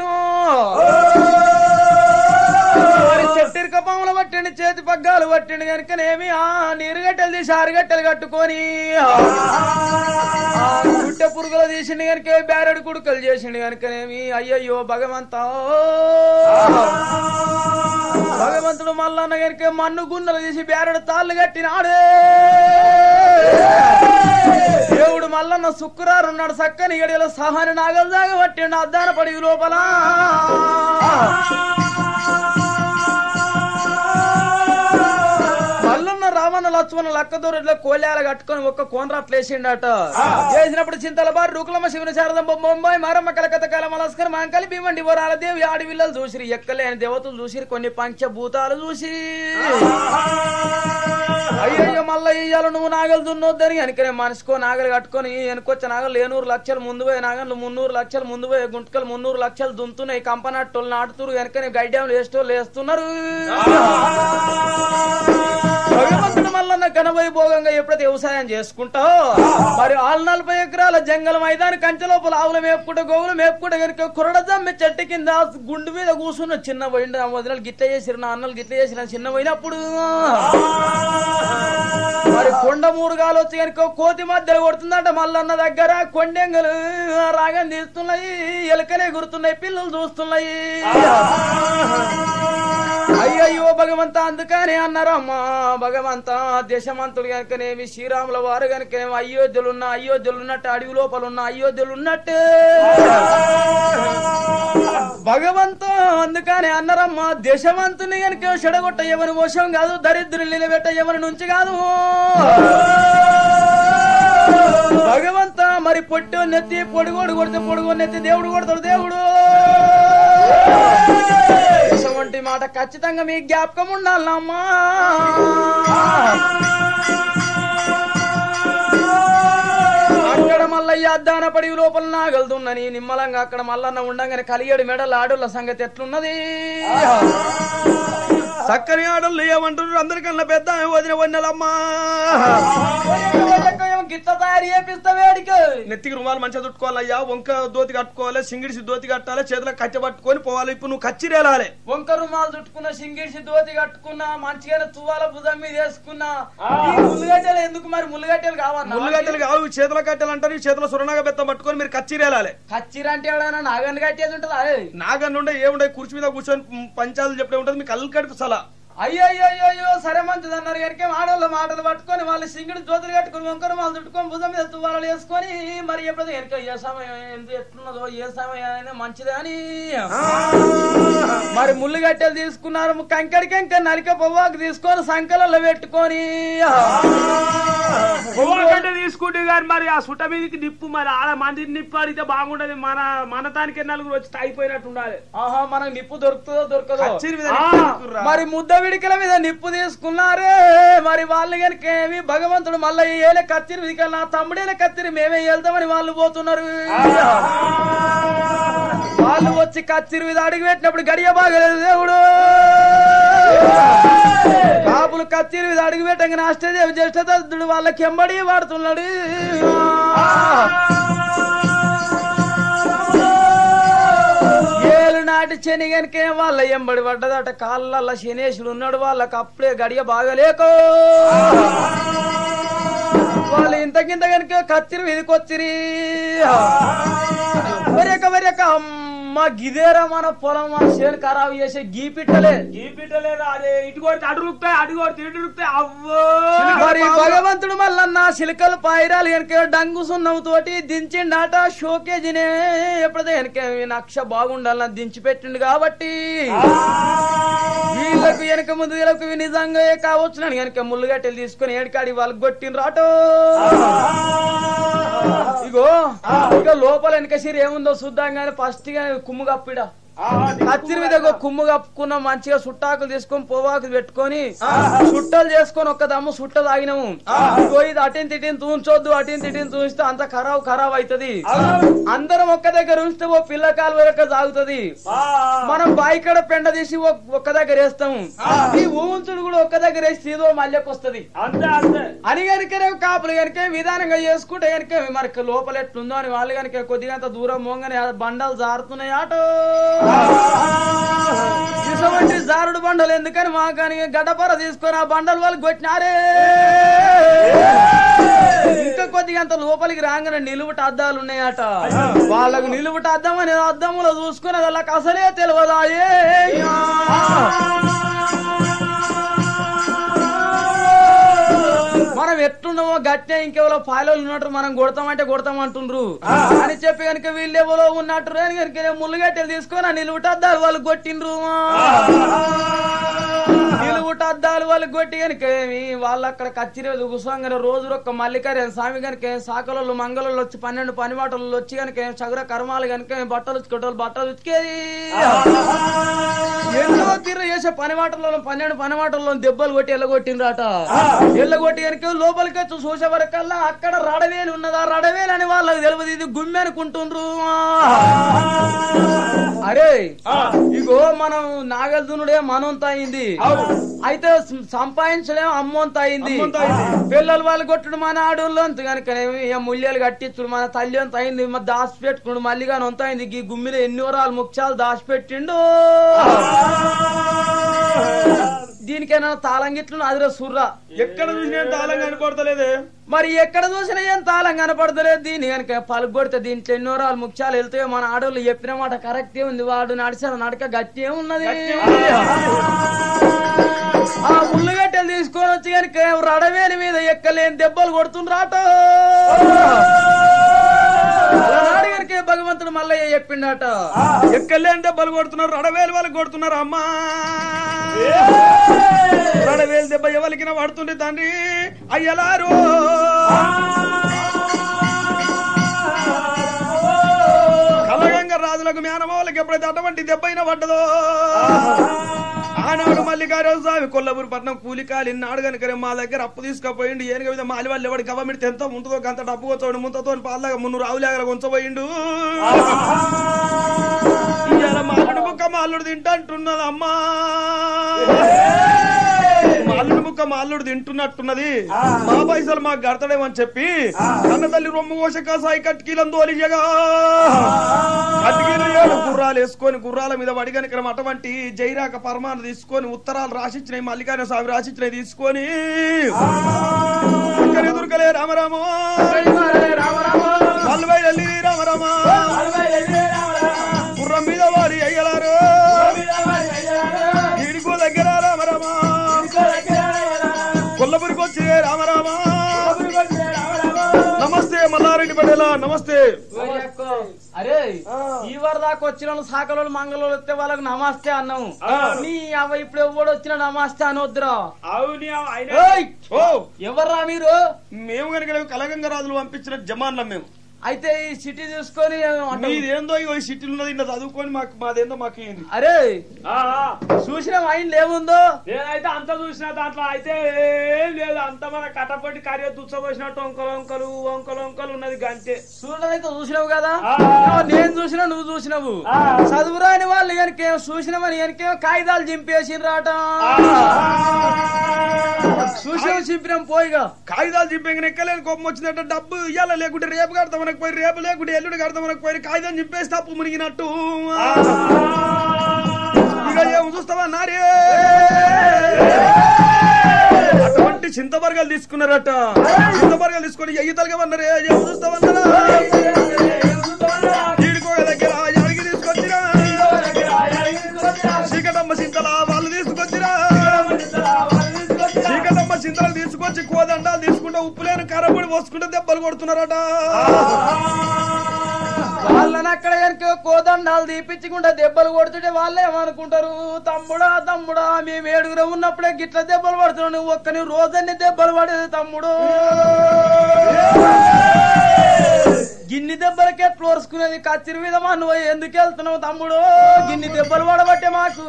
చెట్టిరిక పాములు పట్టిండి, చేతి పగ్గాలు పట్టిండి కనుకనేమి ఆ నీరుగట్టెలు తీసి 6 గట్టెలు కట్టుకొని గుట్టె పురుగులు తీసిండి కనుక బ్యారెడు కుడుకలు చేసిండు కనుకనేమి. అయ్యయ్యో భగవంతుడు మల్లన్న కనుక మన్ను గున్నలు తీసి బ్యారెడు తాళ్ళు కట్టినాడే. దేవుడు మల్లన్న శుక్రారు ఉన్నాడు, చక్కని గడియలో సహాని నాగలు దాగా పట్టిండు అద్దాన పడి లోపల. మల్లన్న రామన్న లక్ష్మణ లక్క దూరంలో కోల్యాలు కట్టుకొని ఒక్క కోనరాట్లు వేసిండట. వేసినప్పుడు చింతల బారి రూకులమ్మ శివుని శారదమ్మ బొంబాయి మారమ్మ కలకత్త కాల మలస్కర్ మాంకలి భీమండి వరాల దేవి ఆడివిల్లలు చూసిరి, ఎక్కలేని దేవతలు చూసిరి, కొన్ని పంచభూతాలు చూసి అయ్యయ్యో మల్లయ్యాలు నువ్వు నాగలు దున్నొద్దని కనుకనే మనిషికో నాగలు కట్టుకొని వెనుకొచ్చే నాగలు 700 లక్షలు ముందు పోయే నాగలు 300 లక్షలు ముందు పోయే గుంటకలు 300 లక్షలు దున్తున్నాయి. కంపనట్టోళ్ళు నాటుతురు కనుకనే గడ్డాములు వేసేటోళ్ళు వేస్తున్నారు. భగవంతుడు మల్లన్న ఘనవైభోగంగా ఎప్పుడైతే వ్యవసాయం చేసుకుంటావు మరి 40 ఎకరాల జంగల మైదాని కంచె లోపల ఆవులు మేపుకుంటే గోవులు మేపుకుంటే కనుక కురడ జమ్మె చెట్టు కింద గుండు మీద కూర్చున్న చిన్న పోయిండు. వదినలు గిట్ల చేసిరు, నా అన్నలు గిట్ల చేసిన చిన్న పోయినప్పుడు మరి కొండ 3 గాలు వచ్చి కనుక కోతి మధ్యలో కొడుతుందంట. మల్లన్న దగ్గర కొండెంగలు రాగం తీస్తున్నాయి, ఎలుకలే గుర్తున్నాయి, పిల్లలు చూస్తున్నాయి. అయ్యయ్యో భగవంత అందుకనే అన్నారమ్మా భగవంత దేశమంతుడు కనుకనేమి శ్రీరాముల వారు కనుకనేమి అయోధ్యలున్నట్టు అడవి లోపల ఉన్న అయోధ్యలున్నట్టు భగవంత అందుకనే అన్నారమ్మా దేశమంతుని కనుక చెడగొట్ట ఎవరి మోసం కాదు, దరిద్రులు నిలబెట్ట ఎవరి నుంచి కాదు. భగవంత మరి పొట్టు నెత్తి పొడుగోడు కొడితే పొడుగో నెత్తి దేవుడు కొడతాడు దేవుడు. వంటి మాట ఖచ్చితంగా మీ జ్ఞాపకం ఉండాలమ్మా. అక్కడ మల్లయ్య అద్దాన పడి లోపల నాగలుదున్నని నిమ్మలంగా అక్కడ మల్లన్న ఉండంగానే కలిగేడు మెడల ఆడుల సంగతి ఎట్లున్నది.
చక్కని ఆడళ్ళు ఏమంటారు, అందరికన్నా పెద్ద వదిన వన్నెలమ్మా.
గిట్ల తయారు చేపిస్తా వేడికి
నెత్తికి రుమాలు మంచిగా చుట్టుకోవాలయ్యా, వంక దోతి కట్టుకోవాలి, సింగిడిసి దోతి కట్టాలి, చేతులకు కట్టె పట్టుకొని పోవాలి. ఇప్పుడు నువ్వు కచ్చిరేలాలి.
వంక రుమాలు చుట్టుకున్నా, సింగిడిసి దోతి కట్టుకున్నా, మంచిగా తువ్వాల భుజం మీద వేసుకున్నా. ముళ్ళగడ్డలు ఎందుకు మరి? ముళ్ళగడ్డలు కావాలి.
ముళ్ళగడ్డలు కావు, చేతుల కట్టెలు అంటారు. ఈ చేతుల సురణగా బెత్తం పట్టుకొని మీరు కచ్చిరేలాలి.
కచ్చిరంటే ఎవడైనా నాగన్ని కట్టేది ఉంటుందా?
నాగన్ను ఉండే ఏముండే కుర్చీ మీద కూర్చొని పంచాలు చెప్పే ఉంటది. మీ కళ్ళు కడుపు సలా.
అయ్యో సరే మంచిది అన్నారు కనుక ఆడవాళ్ళ మాటలు పట్టుకొని వాళ్ళు సింగిడి జోతులు కట్టుకుని వంకరు వాళ్ళు చుట్టుకొని భుజం మీద తువ్వాలు వేసుకొని మరి ఎప్పుడు కనుక ఏ సమయం ఎట్లున్నదో ఏ సమయం మంచిదే అని మరి ముళ్ళు గట్టెలు తీసుకున్నారు. కంకెడికెంక నరిక పొవ్వాకు తీసుకొని సంకలలో పెట్టుకొని
తీసుకుంటే గాని మరి ఆ సుట్ట మీదకి నిప్పు మరి ఆడ మందిని నిప్పు అడిగితే బాగుండదు. మన దానికి 4 వచ్చి అయిపోయినట్టు ఉండాలి.
మనకు నిప్పు దొరుకుతుందో దొరకదో. మరి ముద్ద విడికల మీద నిప్పు తీసుకున్నారే మరి వాళ్ళు కనుకేమి భగవంతుడు మళ్ళీ ఏలే కత్తిరి విడికల నా తమ్ముడేలే కత్తిరి మేమే వెళ్తామని వాళ్ళు పోతున్నారు వాళ్ళు వచ్చి కత్తిరి మీద అడిగి పెట్టినప్పుడు గడియ బాగలేదు దేవుడు కాపులు కత్తిరి మీద అడిగి పెట్టంగా అష్టదేవి జ్యేష్ఠదుడు వాళ్ళకి ఎంబడి వాడుతున్నాడు ఏలునాటి శని గనుకే వాళ్ళ ఎంబడి పడ్డదట కాళ్ళ శనేశుడు ఉన్నాడు వాళ్ళకి అప్పుడే గడియ బాగలేకో వాళ్ళు ఇంతకింత కనుక కత్తిరి మీదకొచ్చిరి వరక అమ్మ గిదేరా మన పొలం మన చేను ఖరాబు చేసే గీపిట్టలే
అదే ఇటు కొడితే అటు రుక్తాయి అటు కొడితే ఇటు రుక్తాయి అవ్వో
మరి భగవంతుడు మల్లన్న శిలికలు పాయిరాలు వెనక డంగు సున్నం తోటి దించిండాట షోకేజీనే ఎప్పుడైతే వెనక నక్ష బాగుండాలని దించి పెట్టిండు కాబట్టి వీళ్ళకు వెనక ముందు వీళ్ళకు నిజంగా కావచ్చు నన్ను వెనక ముళ్ళుగట్టెలు తీసుకుని ఏడికాడి వాళ్ళకి కొట్టిన రాటో ఇగో ఇక లోపల వెనక సిరి ఏముందో చూద్దాం గానీ ఫస్ట్ గా కుమ్ము కప్పిడా కత్తిరి మీద కుమ్ము కప్పుకున్నాం మంచిగా సుట్టాకులు తీసుకొని పోవాకులు పెట్టుకొని సుట్టలు చేసుకొని ఒక్క దమ్ము సుట్ట తాగినాము ఇగో ఇది అటిని తిటిని తూంచొద్దు అటిని తిటిని తూస్తే అంత ఖరాబ్ అవుతుంది అందరం ఒక్క దగ్గర ఉంచితే ఓ పిల్లకాలు వరకు సాగుతుంది మనం బాయికడ పెండ తీసి ఒక్క దగ్గర వేస్తాము ఈ ఊంచుడు కూడా ఒక్క దగ్గర వేసి తీదో మళ్ళీకి వస్తుంది అని కనుక కాపులు కనుక విధానంగా చేసుకుంటే కనుక మరి లోపల ఎట్లుందో అని వాళ్ళు కనుక కొద్దిగా దూరం మోగానే బండలు జారుతున్నాయి ఆటో ఇటువంటి జారుడు బండలు ఎందుకని మాకని గడ్డపర తీసుకొని ఆ బండలు వాళ్ళు కొట్టినారే ఇంకా కొద్దిగా అంత లోపలికి రాగానే నిలువుట అద్దాలు ఉన్నాయట వాళ్ళకు నిలువుట అద్దం అని అద్దంలో చూసుకుని వాళ్ళకి అసలే తెలియదాయే మనం ఎట్లున్నామో గట్టే ఇంకెవరో పాయలు ఉన్నట్టు మనం కొడతామంటే కొడతామంటుండ్రు అని చెప్పి కనుక వీళ్ళు ఎవరో ఉన్నట్టు అని కనుక ముళ్ళుగట్టెలు తీసుకొని ఆ నిలువుటద్దాలు వాళ్ళు కొట్టిండ్రు నిలువుటద్దాలు వాళ్ళు కొట్టి కనుక వాళ్ళు అక్కడ కచ్చిరేది కుసంగా రోజు ఒక్క మల్లికార్య స్వామి కనుక సాకలలో మంగళలు వచ్చి 12 పని బాటలు వచ్చి కనుక చగుర కర్మాలు కనుక బట్టలు ఉచ్చుకోవటాలు బట్టలు ఉతికేది ఎన్నో తీరు చేసే పని బాటల్లో 12 పని బాటల్లో దెబ్బలు కొట్టి ఎల్లగొట్టిండ్రట ఎల్లగొట్టి కనుక లోపలికి వచ్చి చూసే వరకల్లా అక్కడ రడవేలు ఉన్నదా రడవేలు అని వాళ్ళకి తెలియదు ఇది గుమ్మి అనుకుంటుండ్రు అరే ఇగో మనం నాగల్దునుడే మనంత అయింది అయితే సంపాదించడం అమ్మంత అయింది పిల్లలు వాళ్ళు కొట్టుడు మన ఆడోళ్ళు అంత కనుక ముల్యాలు కట్టించుడు మన తల్లి అంత అయింది దాచి పెట్టుకుడు మళ్ళీగా అంత అయింది ఈ గుమ్మిలో ఎన్ని వరాలు ముఖ్యాలు దాచిపెట్టిండు దీనికైనా తాళం గిట్లు అదిరా సుర్రా
ఎక్కడ చూసినా తాళం కనపడతలేదే
మరి ఎక్కడ చూసినా ఏం తాళం కనపడతలేదు దీని కనుక పలుకు కొడితే దీంట్లో ఎన్నో రాళ్ళు ముఖ్యాలు వెళ్తే మన ఆడోళ్ళు చెప్పిన మాట కరెక్టే ఉంది వాడు నడిచిన నడక గట్టే ఉన్నది ఆ ముళ్ళుగట్టెలు తీసుకొని వచ్చి కనుక రడవేలి మీద ఎక్కలేని దెబ్బలు కొడుతుండ్రాట అలానాడు కనుక భగవంతుడు మల్లయ్య చెప్పిండట
ఎక్కలేని దెబ్బలు కొడుతున్నారు రడవేలు వాళ్ళకి కొడుతున్నారు అమ్మా రడవేలు దెబ్బ ఎవరికి పడుతుండే తండ్రి అయ్యలారు కలగంగ రాజులకు మేనమావులకి ఎప్పుడైతే అటువంటి దెబ్బ అయినా పడ్డదో ఆనాడు మల్లికార్య స్వామి కొల్లపూరి పట్నం కూలికాలి నాడు కనుక మా దగ్గర అప్పు తీసుకుపోయిండు ఏనుగ మీద మాలి వాళ్ళు ఎవరికి గవర్నమెంట్ ఎంత ఉంటుందో అంత డబ్బు వచ్చాడు ముంతతో పాలగా 300 ఆవులాగా ఉంచబోయిండు మాల్లుడు ముక్క మాల్లుడు తింటంటున్నది అమ్మా మాల్లుడు ముక్క మాల్లుడు తింటున్నట్టున్నది మా పైసలు మాకు గడతడేమని చెప్పి కన్న తల్లి రొమ్ము కోశక సాయి కట్కీలను తోలియగా కట్కీలు గుర్రాలు వేసుకొని గుర్రాల మీద వడిగనికరం అటువంటి జైరాక పరమాను తీసుకొని ఉత్తరాలు రాసిచ్చినాయి మల్లికార్య స్వామి రాసిచ్చినాయి తీసుకొని ఎదురుకలే రామరామ మల్వైలి రామరామ గుర్రం మీద వారి అయ్యలారు ఈడికో దగ్గర రామరామ కొల్లపురికి వచ్చి రామరామ నమస్తే మల్లారెడ్డి పడేలా నమస్తే
అరే ఈ వరదాకా వచ్చిన సాకలో మంగళ వస్తే వాళ్ళకి నమస్తే అన్నాము నీ అవ ఇప్పుడు ఎవడు వచ్చిన నమస్తే అనొద్దురా ఎవర్రా మీరు
మేము కనుక కలగంగ రాజులు పంపించిన జమాన్లం మేము
అయితే ఈ సిటీ చూసుకొని
మీదేందో ఈ సిటీలు ఉన్నది ఇన్న చదువుకొని మాదేందో మాకు ఏంది.
అరే చూసిన మైండ్ ఏముందో
నేనైతే అంత చూసిన దాంట్లో అయితే ఏం లేదు. అంత మన కట్టపట్టి కర్రీ దుచ్చబోసినట్టు వంకలు ఉన్నది గంటే.
చూడదైతే చూసినావు కదా, నేను చూసినా నువ్వు చూసినావు. చదువురాని వాళ్ళు కనుకేమో చూసినామని కనుకేమో కాగితాలు చింపేసిండ్రాట. చూసినాం చింపినాం పోయిగా
కాగితాలు చింపేంగ ఎక్కలేని కోపం వచ్చిందంటే డబ్బు ఇయ్యాల లేకుంటే రేపు కడతా మనకు పోయి, రేపు లేకుంటే ఎల్లుడు కడతా మనకు పోయి, కాగితం చింపేసి తప్పు మునిగినట్టు. ఇక ఏం చూస్తావా నారే అటువంటి చింతబర్గలు తీసుకున్నారట. చింతబర్గలు తీసుకొని ఎయ్యతలుగా అన్నారే ఏం చూస్తావన్నారా ఈడుకో దగ్గర అడిగి తీసుకొచ్చిరా చీకటమ్మ చింతల వాళ్ళు తీసుకొచ్చిరా. చీకటమ్మ చింతలు తీసుకొచ్చి కోదండాలు తీసుకుంటే ఉప్పు లేని కర్రపొడి పోసుకుంటే దెబ్బలు కొడుతున్నారట.
వాళ్ళని అక్కడ కనుక కోదండాలు తీపించకుండా దెబ్బలు కొడుతుంటే వాళ్ళు ఏమనుకుంటారు, తమ్ముడా మేము 7 ఉన్నప్పుడే గిట్ల దెబ్బలు పడుతున్నావు, నువ్వు ఒక్కని రోజన్ని దెబ్బలు పడేది తమ్ముడు. గిన్ని దెబ్బలకే తోరుసుకునేది కచ్చిరి విధమా, నువ్వు ఎందుకు వెళ్తున్నావు తమ్ముడు, గిన్ని దెబ్బలు పడబట్టే మాకు.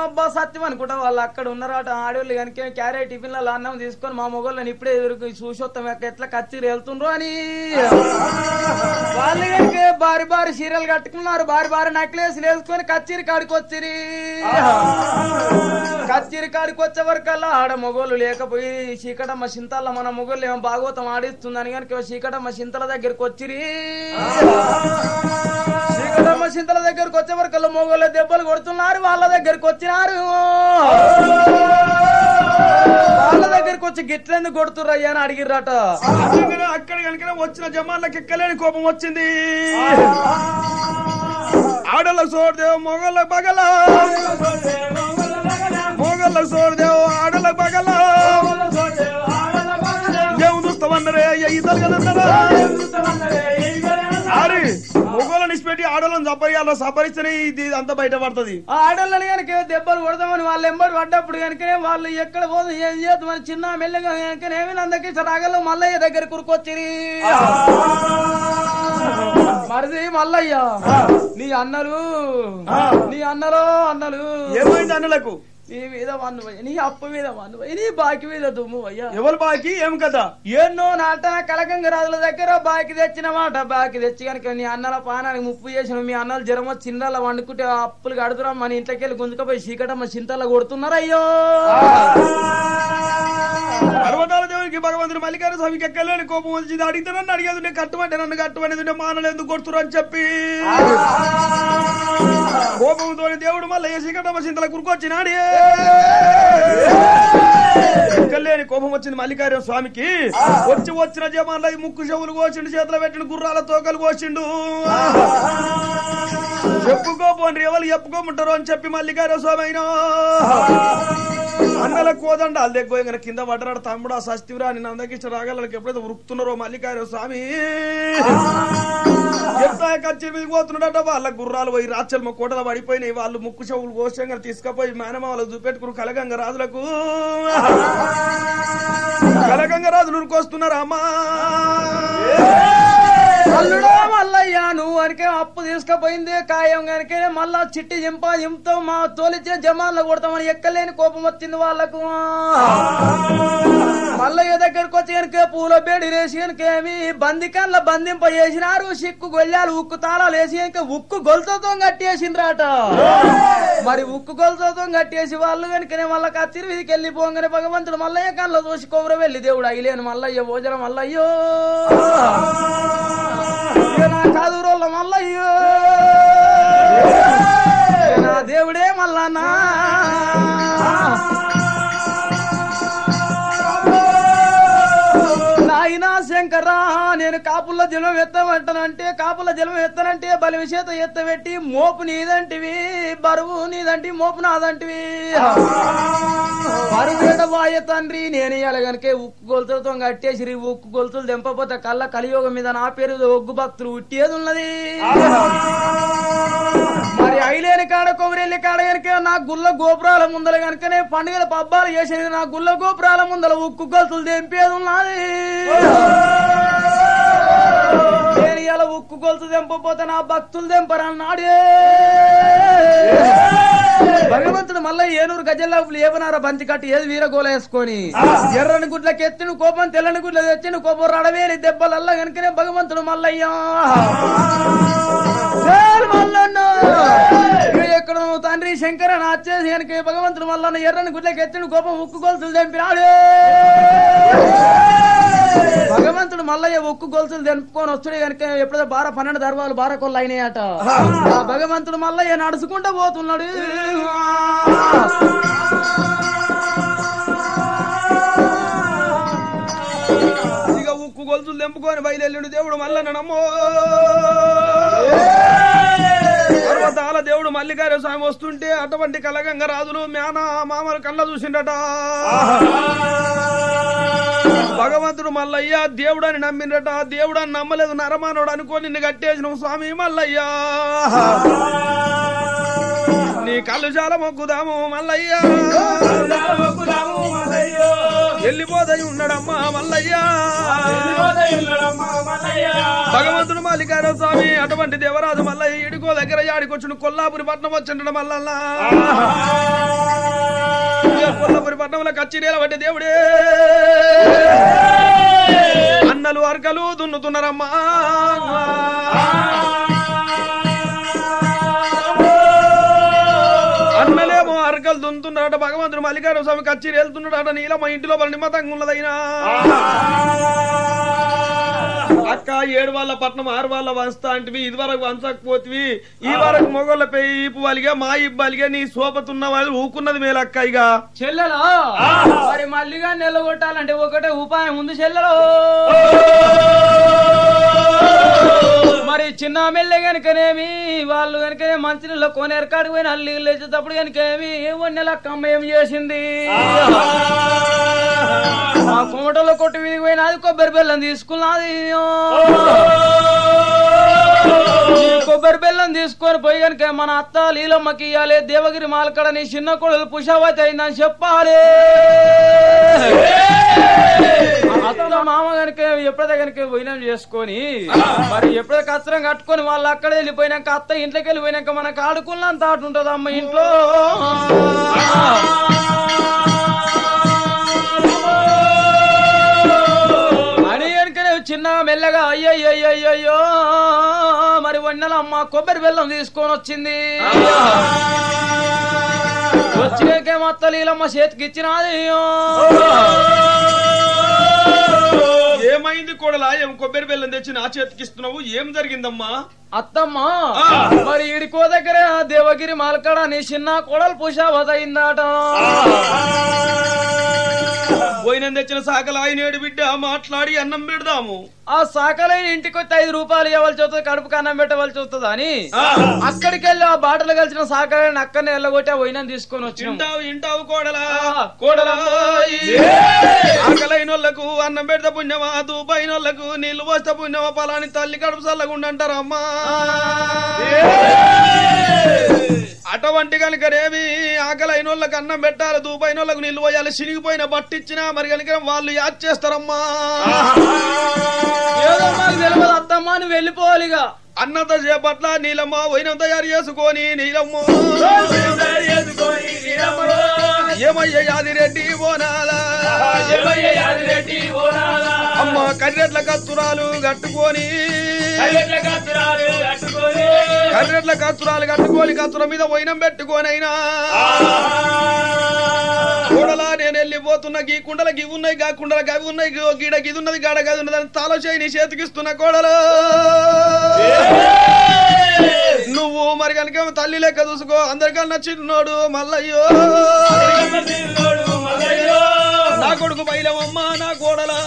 అబ్బా సత్యం అనుకుంటా వాళ్ళు అక్కడ ఉన్నారట. ఆడవాళ్ళు కనుక క్యారెట్ టిఫిన్లలో అన్నం తీసుకొని మా మొగోళ్ళని ఇప్పుడే ఎదురు చూసొత్తాం ఎట్లా కచ్చిరి వెళ్తుండ్రు అని. వాళ్ళు కనుక భారీ చీరలు కట్టుకున్నారు, భారీ నెక్లెస్లు వేసుకొని కచ్చిరి కాడికొచ్చిరి. కచ్చిరి కాడికొచ్చే వరకల్లా ఆడ మొగోళ్ళు లేకపోయి చీకటమ్మ చింతల మన మొగోళ్ళు ఏమో భాగవతం ఆడిస్తుందని కనుక చీకటమ్మ చింతల దగ్గరికి వచ్చిరి. చీకటమ్మ చింతల దగ్గరకు వచ్చే వరకల్లా మొగోళ్ళు దెబ్బలు కొడుతున్నారు. వాళ్ళ దగ్గరికి వచ్చినారు, వాళ్ళ దగ్గరికి వచ్చి గిట్లెందుకు కొడుతుర్రయ్యా అని అడిగిర్రట.
అక్కడ కనుక వచ్చిన జమాన్లకు ఎక్కలేని కోపం వచ్చింది. ఆడలకు సోడదేవు మొగళ్ళకు బగల, మొగళ్ళకు సోడదేవు ఆడలకు బగల. ఏం చూస్తామన్నారే ఇతరుగా అరే మొగోళ్ళని ఇచ్చిపెట్టి ఆడోళ్ళని సపరిస్తేనే ఇది అంతా బయట పడుతుంది.
ఆడోళ్ళని కనుక దెబ్బలు కొడదామని వాళ్ళు ఎంబడి పడ్డప్పుడు కనుకనే వాళ్ళు ఎక్కడ పోదు ఏం చేద్దామని చిన్న మెల్లగా కనుకనేమి నందకి రాగల్లో మల్లయ్య దగ్గర కురుకొచ్చిరి. మరిది మల్లయ్య నీ అన్నలు
ఏమైంది అన్నలకు?
నీ మీద వన్ను నీ అప్పు మీద వన్ను నీ బాకి మీద దుమ్ము అయ్యా.
ఎవరు బాకి ఏం కదా
ఎన్నో నాట కలకంగ రాజుల దగ్గర బాకి తెచ్చిన మాట. బాకి తెచ్చి కనుక నీ అన్నల పానానికి ముప్పు చేసిన మీ అన్నలు జ్వరం వచ్చి చిన్నలా వండుకుంటే అప్పులు కడుతురా మన ఇంట్లోకి వెళ్ళి గుంజుకపోయి చీకటమ్మ చింతల్లో కొడుతున్నారు. అయ్యో
పర్వతాల దేవునికి భగవంతుడు మల్లికార్జున స్వామికి ఎక్కలేని కోపం వచ్చింది. అడిగితే నన్ను అడిగేది కట్టమంటే నన్ను కట్టమనేది మానలు ఎందుకు కొడుతురు అని చెప్పి కోపంతో దేవుడు మళ్ళీ చీకటమ్మ చింతల కురుకొచ్చినాడు. ఎక్కలేని కోపం వచ్చింది మల్లికార్జున స్వామికి. వచ్చిన జమాన్ల ముక్కు చెవులు కోసిండు, చేతులు పెట్టిండు, గుర్రాల తోకలు కోసిండు. చెప్పుకోపోండి ఎవరు చెప్పుకోమంటారు అని చెప్పి మల్లికార్జున స్వామి అయినా అన్నల కోదండాలు దగ్గర కింద పడ్డాడు. తమ్ముడు ఆ సస్తివరా అని నందకిష్ట రాగలకి ఎప్పుడైతే ఉరుకుతున్నారో మల్లికార్జున స్వామి ఎంత కచ్చి మీద పోతున్నాడట. వాళ్ళ గుర్రాలు పోయి రాచల్మ కోటలు పడిపోయినాయి. వాళ్ళు ముక్కు చెవులు కోసంగా తీసుకుపోయి మేనమామలకు చూపెట్టుకుని కలగంగ రాజులకు కలగంగ రాజులు ఉరుకొస్తున్నారు. అమ్మా
అల్లుడో మల్లయ్యా నువ్వు అనికే అప్పు తీసుకుపోయింది ఖాయం కనుకే మళ్ళా చిట్టి జింతో మా తోలిచ్చిన జమాన్లో కొడతామని ఎక్కలేని కోపం వచ్చింది వాళ్ళకు. మల్లయ్య దగ్గరకు వచ్చి కనుక పూల బేడి వేసి కనుకేమి బందికన్ల బంధింప చేసినారు. సిక్కు గొల్లాలు ఉక్కు తాళాలు వేసి కనుక ఉక్కు గొలుతో కట్టేసిండ్రాట. మరి ఉక్కు గొలుతో కట్టేసి వాళ్ళు కనుకనే మళ్ళా కచ్చిరి వీధికి వెళ్ళిపోగానే భగవంతుడు మల్లయ్య కన్లో చూసి కొబ్బరి వెళ్ళి దేవుడు అయ్యలేను మల్లయ్య భోజనం మల్లయ్యో నా కాదురోళ్ళ మల్లయ్యో నా దేవుడే మల్లన్నా నాయనా శంకరా నేను కాపుల్లో జలం ఎత్తమంటానంటే కాపుల జలం ఎత్తనంటే బలి విషేత ఎత్తబెట్టి మోపు నీదంటివి బరువు నీదంటి మోపు నాదంటివి బరువేడ వాయ తండ్రి నేను ఇయ్యాలి కనుక ఉక్కు గొలుతులతో కట్టేసి ఉక్కు గొలుతులు దింపపోతే కళ్ళ కలియోగం మీద నా పేరు ఒగ్గు భక్తులు ఉట్టేది ఉన్నది. మరి ఐలేని కాడ కొబ్బరిల్లి కాడ కనుక నా గుల్ల గోపురాల ముందల కనుకనే పండుగల పబ్బాలు చేసేది నా గుల్ల గోపురాల ముందల ఉక్కు గొలుసులు తెంపేది ఉన్నది నేను ఇలా ఉక్కు గొలుసు తెంపపోతే నా భక్తులు తెంపరన్నాడే భగవంతుడు మళ్ళీ ఏనూరు గజల్లో ఏమన్నారా బంతి కట్టి ఏది వీరగోల వేసుకొని ఎర్రని గుడ్లకి ఎత్తిన కోపం తెల్లని గుడ్ల తెచ్చిన కోపం రడవేని దెబ్బలల్లా కనుకనే భగవంతుడు మల్లయ్యా మల్లన్న ఎక్కడ నువ్వు తండ్రి శంకర నాచేసి కనుక భగవంతుడు మల్లన్న ఎర్రని గుడ్లకి ఎత్తిన కోపం ఉక్కు గొలుసులు తెంపినాడే భగవంతుడు మల్లయ్య ఉక్కు గొలుసులు తెంపుకొని వస్తుడే కనుక ఎప్పుడో 12 దర్వాలు 12 కొల్లు అయినాయట భగవంతుడు మల్లయ్య నడుచుకుంటూ పోతున్నాడు
ఇక ఉక్కు గొలుసులు తెంపుకొని బయలుదేరుడు దేవుడు మల్లన్న నమ్మో పర్వతాల దేవుడు మల్లికార్య స్వామి వస్తుంటే అటువంటి కలగంగ రాజులు మేనా మామలు కళ్ళ చూసిండట భగవంతుడు మల్లయ్య దేవుడని నమ్మిండట దేవుడని నమ్మలేదు నరమానోడు అనుకో నిన్ను కట్టేసిన స్వామి మల్లయ్య నీ కళ్ళు చాలా మొక్కుదాము మల్లయ్య వెళ్ళిపోదై ఉన్నాడమ్మా మల్లయ్య భగవంతుడు మల్లికార్య స్వామి అటువంటి దేవరాజు మల్లయ్య ఇడుకో దగ్గర యాడికొచ్చుడు కొల్లాపురి పట్నం వచ్చిండడు మల్లల్లా కొల్లాపురి పట్నంలో కచ్చి నిలబట్టి దేవుడే అన్నలు అర్కలు దున్నుతున్నారమ్మా అన్నలేమో అర్కలు దున్నుతున్నారట భగవంతుడు మల్లికార్య స్వామి కచ్చి వెళ్తున్నాడట నీలమ్మ ఇంటిలో నిమ్మతంగా ఉన్నదైనా అక్క 7 వాళ్ళ పట్నం 6 వాళ్ళ వంచుతా అంటివి ఇది వరకు వంచకపోతివి ఈ వరకు మొగోళ్ళ ఈపు వాలిగా మా ఇబ్బాలిగా నీ సోపతున్న వాళ్ళు ఊకున్నది మేలక్క ఇక
చెల్లెలో మరి మల్లిగా నిలగొట్టాలంటే ఒకటే ఉపాయం ఉంది చెల్లెలో మరి చిన్న మెల్లె కనుకనేమి వాళ్ళు కనుకనే మంచినీళ్ళ కోనేరకాడికి పోయిన అల్లి లేచేటప్పుడు కనుకేమి వన్నెల కమ్మ ఏం చేసింది ఆ కుమటలో కొట్టు వీధికి పోయినది కొబ్బరి బెల్లం తీసుకున్నది కొబ్బరి బెల్లం తీసుకొని పోయి కనుక మన అత్త లీలమ్మకి ఇయ్యాలి దేవగిరి మాలకడ నీ చిన్న కొడులు పుషావతి అయిందని చెప్పాలి అత్త మామ కనుక ఎప్పుడైతే కనుక పోయినాం చేసుకొని మరి ఎప్పుడైతే కచ్చరం కట్టుకొని వాళ్ళు అక్కడ వెళ్ళిపోయినాక అత్త ఇంట్లోకి వెళ్ళిపోయినాక మనకు ఆడుకున్నంత ఆట ఉంటది అమ్మ ఇంట్లో చిన్న మెల్లగా అయ్యయ్యో మరి వన్నెలమ్మ కొబ్బరి బెల్లం తీసుకొని వచ్చింది వచ్చినాకే మొత్తం లీలమ్మ చేతికి ఇచ్చినది
ఏమైంది కోడలా ఏం కొబ్బరి బెల్లం తెచ్చి నా చేతికి ఇస్తున్నావు ఏం జరిగిందమ్మా
అత్తమ్మ మరి ఈడికో దగ్గర దేవగిరి మాలకడ నీ చిన్న కోడలు పుషావతయిందట
పోయిన తెచ్చిన సాకలు ఆయన బిడ్డ మాట్లాడి అన్నం పెడదాము
ఆ సాకలైన ఇంటికి వచ్చి 5 రూపాయలు ఇవ్వాల్సి వస్తుంది కడుపుకి అన్నం పెట్టవలసి వస్తుంది అని అక్కడికి వెళ్ళి ఆ బాటలు కలిసిన సాకలైన అక్కడనే వెళ్ళగొట్టి ఆ పోయిన తీసుకొని వచ్చి
ఇంటావు కోడలా కోడలా ఆకలైన వాళ్ళకు అన్నం పెడతా పుణ్యమా దూపైన వాళ్ళకు నీళ్లు పోస్తే పుణ్యమా పలాని తల్లి కడుపు చల్లకుండా అంటారమ్మా అటువంటి కనుకనేమి ఆకలైన వాళ్ళకి అన్నం పెట్టాలి దూపైన వాళ్ళకు నీళ్లు పోయాలి చినిగిపోయిన బట్టిచ్చినా మరి కనుక వాళ్ళు యాద్ చేస్తారమ్మా
తెలియదు అత్తమ్మ నువ్వు వెళ్ళిపోవాలిగా
అన్నంత చేపట్ల నీలమ్మ వైనం తయారు చేసుకొని నీలమ్మ ఏమయ్య యాదిరెడ్డి బోనాలా అమ్మ కర్రెట్ల కత్తురాలు కట్టుకొని కర్రెట్ల కత్తురాలు కట్టుకొని కత్తుల మీద వైనం పెట్టుకొని అయినా కూడలా నేను వెళ్ళిపోతున్నా గీ కుండల గివి ఉన్నాయి గా కుండల గవి ఉన్నాయి గీడ గిది ఉన్నది గాడ గది ఉన్నది తాలో చేయి నీ చేతికిస్తున్నా కోడలు నువ్వు మరి కనుక తల్లి లెక్క చూసుకో అందరికన్నా చిన్నోడు మల్లయ్యో నా కొడుకు బయలవమ్మ నా కోడలా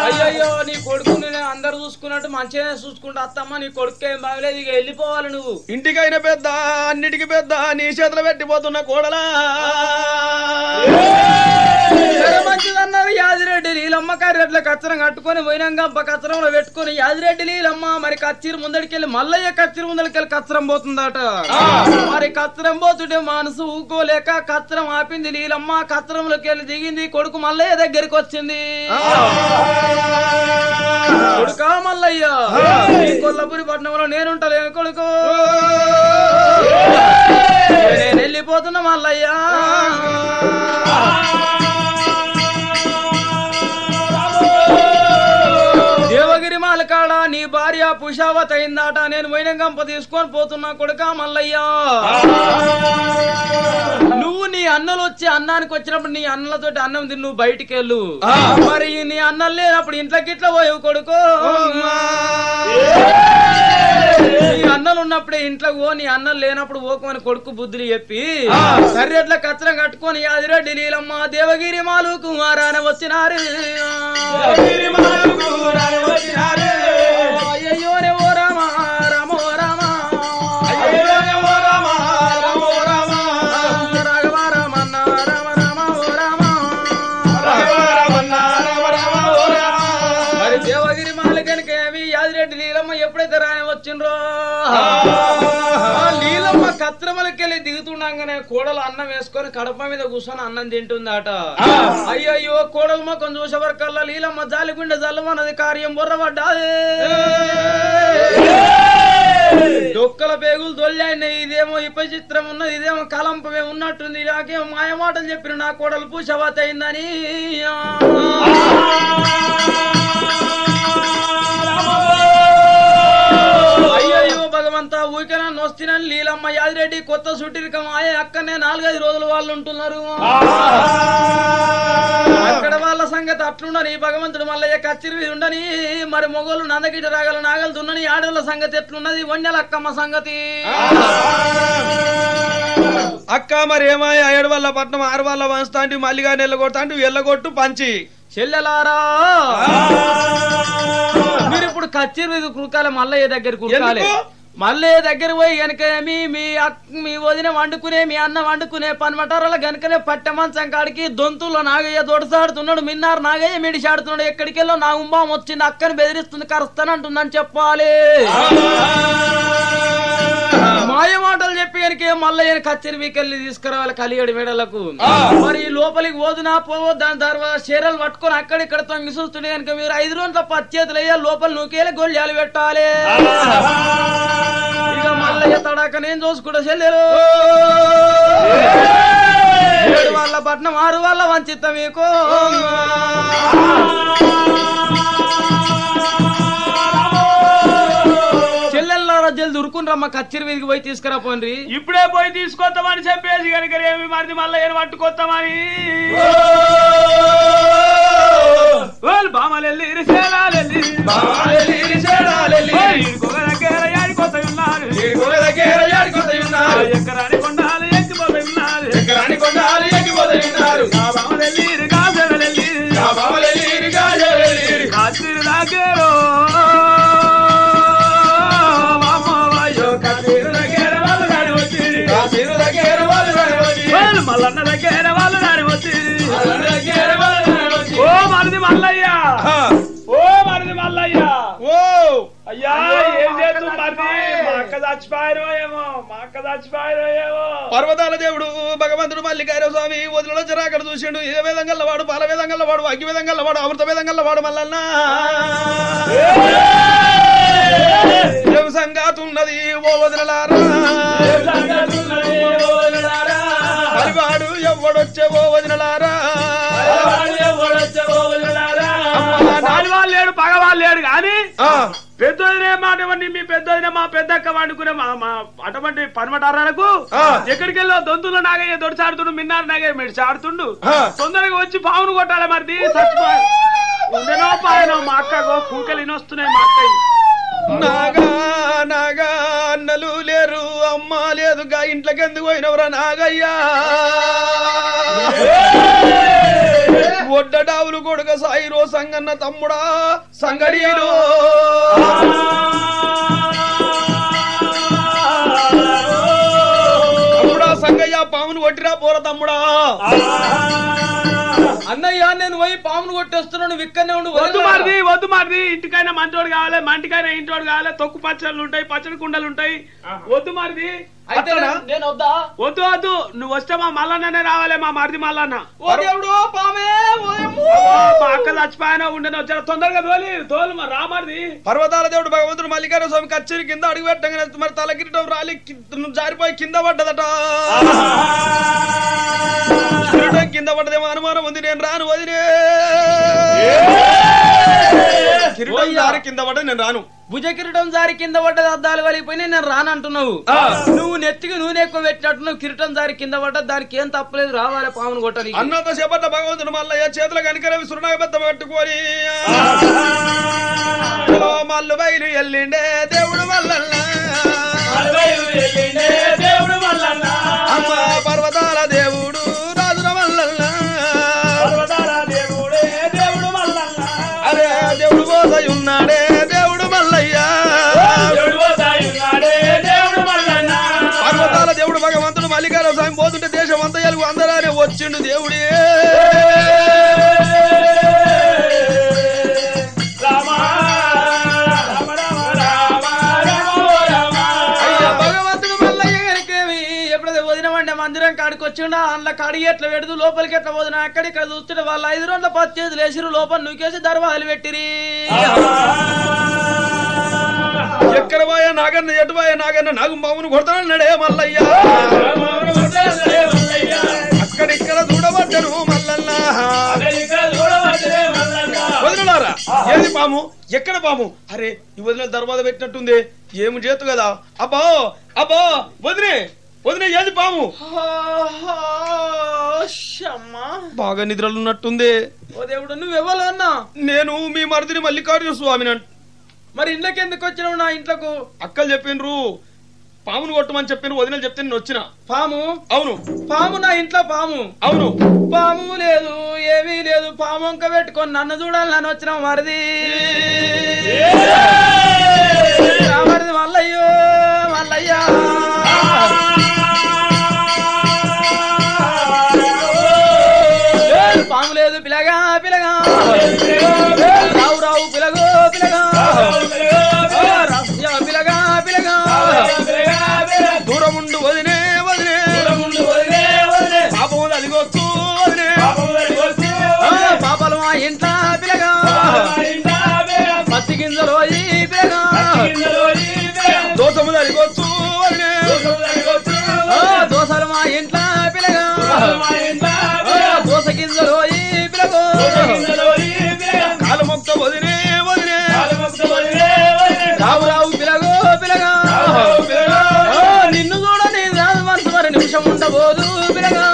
అయ్యయ్యో నీ కొడుకుని అందరు చూసుకున్నట్టు మంచిగానే చూసుకుంటా అత్తమ్మ నీ కొడుకు ఏం బాగలేదు ఇక వెళ్ళిపోవాలి నువ్వు
ఇంటికైనా పెద్ద అన్నిటికీ పెద్ద నీ చేతులు పెట్టిపోతున్న కోడలా
మంచిదన్న యాదిరెడ్డి నీలమ్మ కర్రెట్ల కచ్చరం కట్టుకొని పోయినాక కచ్చరంలో పెట్టుకొని యాదిరెడ్డి నీలమ్మ మరి కచ్చిరి ముందడికెళ్ళి మల్లయ్య కచ్చిరి ముందడికెళ్ళి కచ్చరం పోతుందట. మరి కచ్చరం పోతుంటే మనసు ఊకోలేక కచ్చరం ఆపింది నీలమ్మ. కచ్చరంలోకి వెళ్ళి దిగింది. కొడుకు మల్లయ్య దగ్గరికి వచ్చింది. కొడుకా మల్లయ్య, కొల్లపురి పట్టణంలో నేనుంటలేను కొడుకు, నేను వెళ్ళిపోతున్నా మల్లయ్య. దేవగిరి మాలకాడ నీ భార్య పుషావత్ అయిందాట. నేను పోయిన గంప తీసుకొని పోతున్నా కొడుకా మల్లయ్య. నువ్వు నీ అన్నలు వచ్చి అన్నానికి వచ్చినప్పుడు నీ అన్నలతోటి అన్నం తిని నువ్వు బయటికి వెళ్ళు. మరి నీ అన్నలు లేనప్పుడు ఇంట్లోకి ఇట్లా పోయావు కొడుకు. నీ అన్నలు ఉన్నప్పుడే ఇంట్లోకి పో, నీ అన్నలు లేనప్పుడు పోకమని కొడుకు బుద్ధులు చెప్పి కర్రెట్ల కచ్చరం కట్టుకొని యాదిరెడ్డి నీలమ్మ దేవగిరి మాలు కుమారాన వచ్చినారు. అయ్యో ఓ రామ రామ ఓ రామ, రాఘవ రామన్న రామ రామ ఓ రామ. మరి దేవగిరి మాలకనికేమి యాదిరెడ్డి నీలమ్మ ఎప్పుడైతే రాని వచ్చిండ్రో నీలమ్మ కత్రమలకెళ్ళి దిగుతుండగానే కోడలు అన్నం వేసుకొని కడప మీద కూర్చొని అన్నం తింటుందట. అయ్యయ్యో కోడలు మొక్కం చూసేవరకల్లా నీలమ్మ జాలిగుండె జల్లమన్నది కార్యం బొర్రబడ్డాది. డొక్కల పేగులు దొల్లాయినాయి. ఇదేమో ఇప్ప చిత్రం ఉన్నది, ఇదేమో కలంపమే ఉన్నట్టుంది. నాకేమో మాయమాటలు చెప్పిన నా కోడలు పూషవత్ అయిందని. అయ్యయ్యో భగవంతా ఊరికనా నొస్తినని నీలమ్మ యాదిరెడ్డి కొత్త సుట్టిరికం ఆయ అక్కడనే 4-5 రోజులు వాళ్ళు ఉంటున్నారు. అక్కడ వాళ్ళ సంగతి అట్లుండని భగవంతుడు మల్లయ్య కచ్చిరి మీద ఉండని. మరి మొగోళ్ళు నందగిట రాగల నాగలు దున్నని. ఆడోళ్ళ సంగతి ఎట్లున్నది వన్యల అక్కమ్మ సంగతి.
అక్క మరి ఏమాయ 7 వాళ్ళ పట్నం 6 వాళ్ళ వంచుతాంటి మల్లిగా నెల్లగొడతాంటి ఎల్లగొట్టు పంచి
చెల్లెలారా మీరు ఇప్పుడు కచ్చిరి మీద కురకాలి మల్లయ్య దగ్గర కురకాలి. మల్లయ్య దగ్గర పోయి గనక మీ వదిన వండుకునే మీ అన్న వండుకునే పనిమటారాల గనకనే పట్టె మంచం కాడికి దొంతుల్లో నాగయ్య దొడసాడుతున్నాడు. మిన్నారు నాగయ్య మిడిసాడుతున్నాడు. ఎక్కడికెళ్ళో నా ఉంబాం వచ్చింది అక్కని బెదిరిస్తుంది కరుస్తానంటుందని చెప్పాలి. మాయ మాటలు చెప్పి కనుక మల్లయ్యని కచ్చిరి వీకెళ్ళి తీసుకురావాలి కలిగడి మెడలకు. మరి లోపలికి పోదునా పోవద్దాని తర్వాత చీరలు పట్టుకొని అక్కడిక్కడ తొంగి చూస్తుండే కనుక మీరు 5 రోజుల పచ్చేతులు అయ్యా లోపల నూకేలు గొల్లాలు పెట్టాలి. ఇక మల్లయ్య తడాక నేను చూసుకుంటా చెల్లెలు 7 వాళ్ళ పట్నం 6 వాళ్ళ వంచిత మీకు. చెల్లెల్లో రజ్జలు దురుకుని రమ్మ కచ్చిరి వీధికి పోయి తీసుకురా పోండి.
ఇప్పుడే పోయి తీసుకొస్తామని చెప్పేసి కనుక ఏమి మరిది మల్లయ్యని పట్టుకొస్తామని బామలెల్లి ఎక్కరాని కొండాలు ఎక్కిపోతున్నారు కాశ్మీర్ దాకేరో మల్లన్న దగ్గర వాళ్ళు నాని వచ్చింది. ఓ మరిది మల్లయ్య, ఓ మరిది మల్లయ్య, ఓ అయ్యా ఏం చేస్తు మరిది మా అక్క చచ్చిపోయారో ఏమో.
పర్వతాల దేవుడు భగవంతుడు మల్లికార్య స్వామి వదిలిలో జరాకడ చూసిండు. ఏ విధంగా వాడు పాల విధంగా వాడు అగ్గి విధంగా వాడు అమృత విధంగా వాడు మల్లన్న ఏం సంగాతున్నది ఓ వదిలారా. వాడు ఎవడొచ్చే ఓ వదిలారా.
వాళ్ళు లేడు పగవాళ్ళు లేడు కానీ పెద్దదినే మాట మీ పెద్దదినే మా పెద్దక్క వండుకునే అటువంటి పనమటారాలకు ఎక్కడికి వెళ్ళో దొంతులో నాగయ్య దొడిచాడుతుండు. మిన్నారు నాగయ్య మెడిచి ఆడుతుండు. తొందరగా వచ్చి పావును కొట్టాలి మరిది చచ్చిపోయి ఉండనో పాయనో. మా అక్కగో కూకలు ఇనొస్తున్నాయి మా అక్క.
నాగా నాగా అన్నలు లేరు అమ్మ లేదుగా ఇంట్లోకి ఎందుకు పోయినవరా నాగయ్యా. ఒడ్డడావులు కొడుక సాయిరో సంగన్న తమ్ముడా సంగడీలో తమ్ముడా సంగయ్య పామును కొట్టిరా పోర తమ్ముడా.
అన్నయ్య నేను పోయి పామును కొట్టేస్తున్నావు, నువ్వు ఇక్కడనే ఉండు.
వద్దు మారిది ఇంటికైనా మంటోడు కావాలి, మంటికైనా ఇంటోడు కావాలి, తొక్కు పచ్చళ్ళు ఉంటాయి, పచ్చడి కుండలు ఉంటాయి. వద్దు మారిది.
అయితే నేను వద్దా?
వద్దు నువ్వు వస్తే మా మల్లన్ననే రావాలి, మా మరిది మల్లన్న.
ఓ దేవుడు పామే,
మా అక్క చచ్చిపోయినా ఉండని వచ్చా తొందరగా తోలు మరి రామరిది.
పర్వతాల దేవుడు భగవంతుడు మల్లికార్జున స్వామి కచ్చేరి కింద అడుగు పెట్టగానే మరి తలకిరీటం రాలి జారిపోయి కింద పడ్డదట. కిరీటం కింద పడ్డదేమో అనుమానం ఉంది, నేను రాను వదిలే. కిరీటం జారి కింద పడ్డది, నేను రాను.
భుజ కిరీటం జారి కింద పడ్డది, అద్దాలు వలిగిపోయి నేను రానంటున్నావు. నువ్వు నెత్తికి నూనె ఎక్కువ పెట్టినట్టు నువ్వు కిరీటం జారి కింద పడ్డది, దానికి ఏం తప్పలేదు, రావాలి పామును కొట్టాలి.
అన్నంత చేపట్ల భగవంతుడు మల్లయ్య చేతుల కనికరవి సురునాగబెత్త పట్టుకొని మల్లు బయలు ఎల్లిండే దేవుడు మల్లన్న, అమ్మ పర్వతాల దేవుడు రాజుల మల్లన్న, అరే దేవుడు పోసై ఉన్నాడే దేవుడు మల్లయ్య, పర్వతాల దేవుడు భగవంతుడు మల్లికార్జున స్వామి పోతుంటే దేశం అంతా ఎలుగు అందరానే వచ్చిండు దేవుడే.
భగవంతుడు మల్లయ్య గారికి ఎప్పుడైతే వదినమంటే మందిరం కాడికి వచ్చిండా, అందులో కడిగి ఎట్లా పెడుతూ లోపలికి ఎట్లా పోదిన అక్కడ ఇక్కడ చూస్తుంటే వాళ్ళు 5 రోజుల 10 చేతులు వేసిరు, లోపల నూకేసి దర్వాలు పెట్టిరి.
ఎక్కడ పోయా నాగన్న, ఎటు పోయా నాగన్న, నాకు మామూలు కొడతానన్నాడే మల్లయ్య, అక్కడిక్కడ చూడబడ్డను మల్లన్న. వదిలేరా ఏది పాము, ఎక్కడ పాము? అరే ఈ వదిలే దర్వాజ పెట్టినట్టుంది, ఏమి చేతు కదా. అబ్బో అబ్బో వదిలే వదిలే ఏది పాము? బాగా నిద్రలు ఉన్నట్టుంది.
ఓ దేవుడు నువ్వెవరు అన్నా?
నేను మీ మరిదిని మల్లికార్జున స్వామిని.
మరి ఇంట్లోకి ఎందుకు వచ్చినావు? నా ఇంట్లోకు
అక్కలు చెప్పిండ్రు పామును కొట్టమని చెప్పిన, వదినలు చెప్తే నేను వచ్చిన.
పాము?
అవును
పాము, నా ఇంట్లో పాము?
అవును.
పాము లేదు, ఏమీ లేదు, పాము వంక పెట్టుకొని నన్ను చూడాలి నన్ను వచ్చినావు మరిది. మరిది మల్లయ్యో మల్లయ్యా, పాము లేదు పిలగా పిలగా, రావు రావు పిలగో పిలగా, పిలగా పిలగా,
దూరం ఉండు వదినే వదినే, పాపం అదిగొచ్చు వదినే,
పాపలు మా ఇంట్లో పిలగా, పత్తి గింజలో పిలగా,
దోసము అదిగొచ్చు వదినే,
దోసలు మా ఇంట్లో పిలగా, దోస గింజలో పిలగో,
కాలు మొక్క వదినే వదినే,
రావు రావు పిలగో పిలగా, నిన్ను చూడ నేను రాదు మనసు మరి నిమిషం ఉండబోదు పిలగా,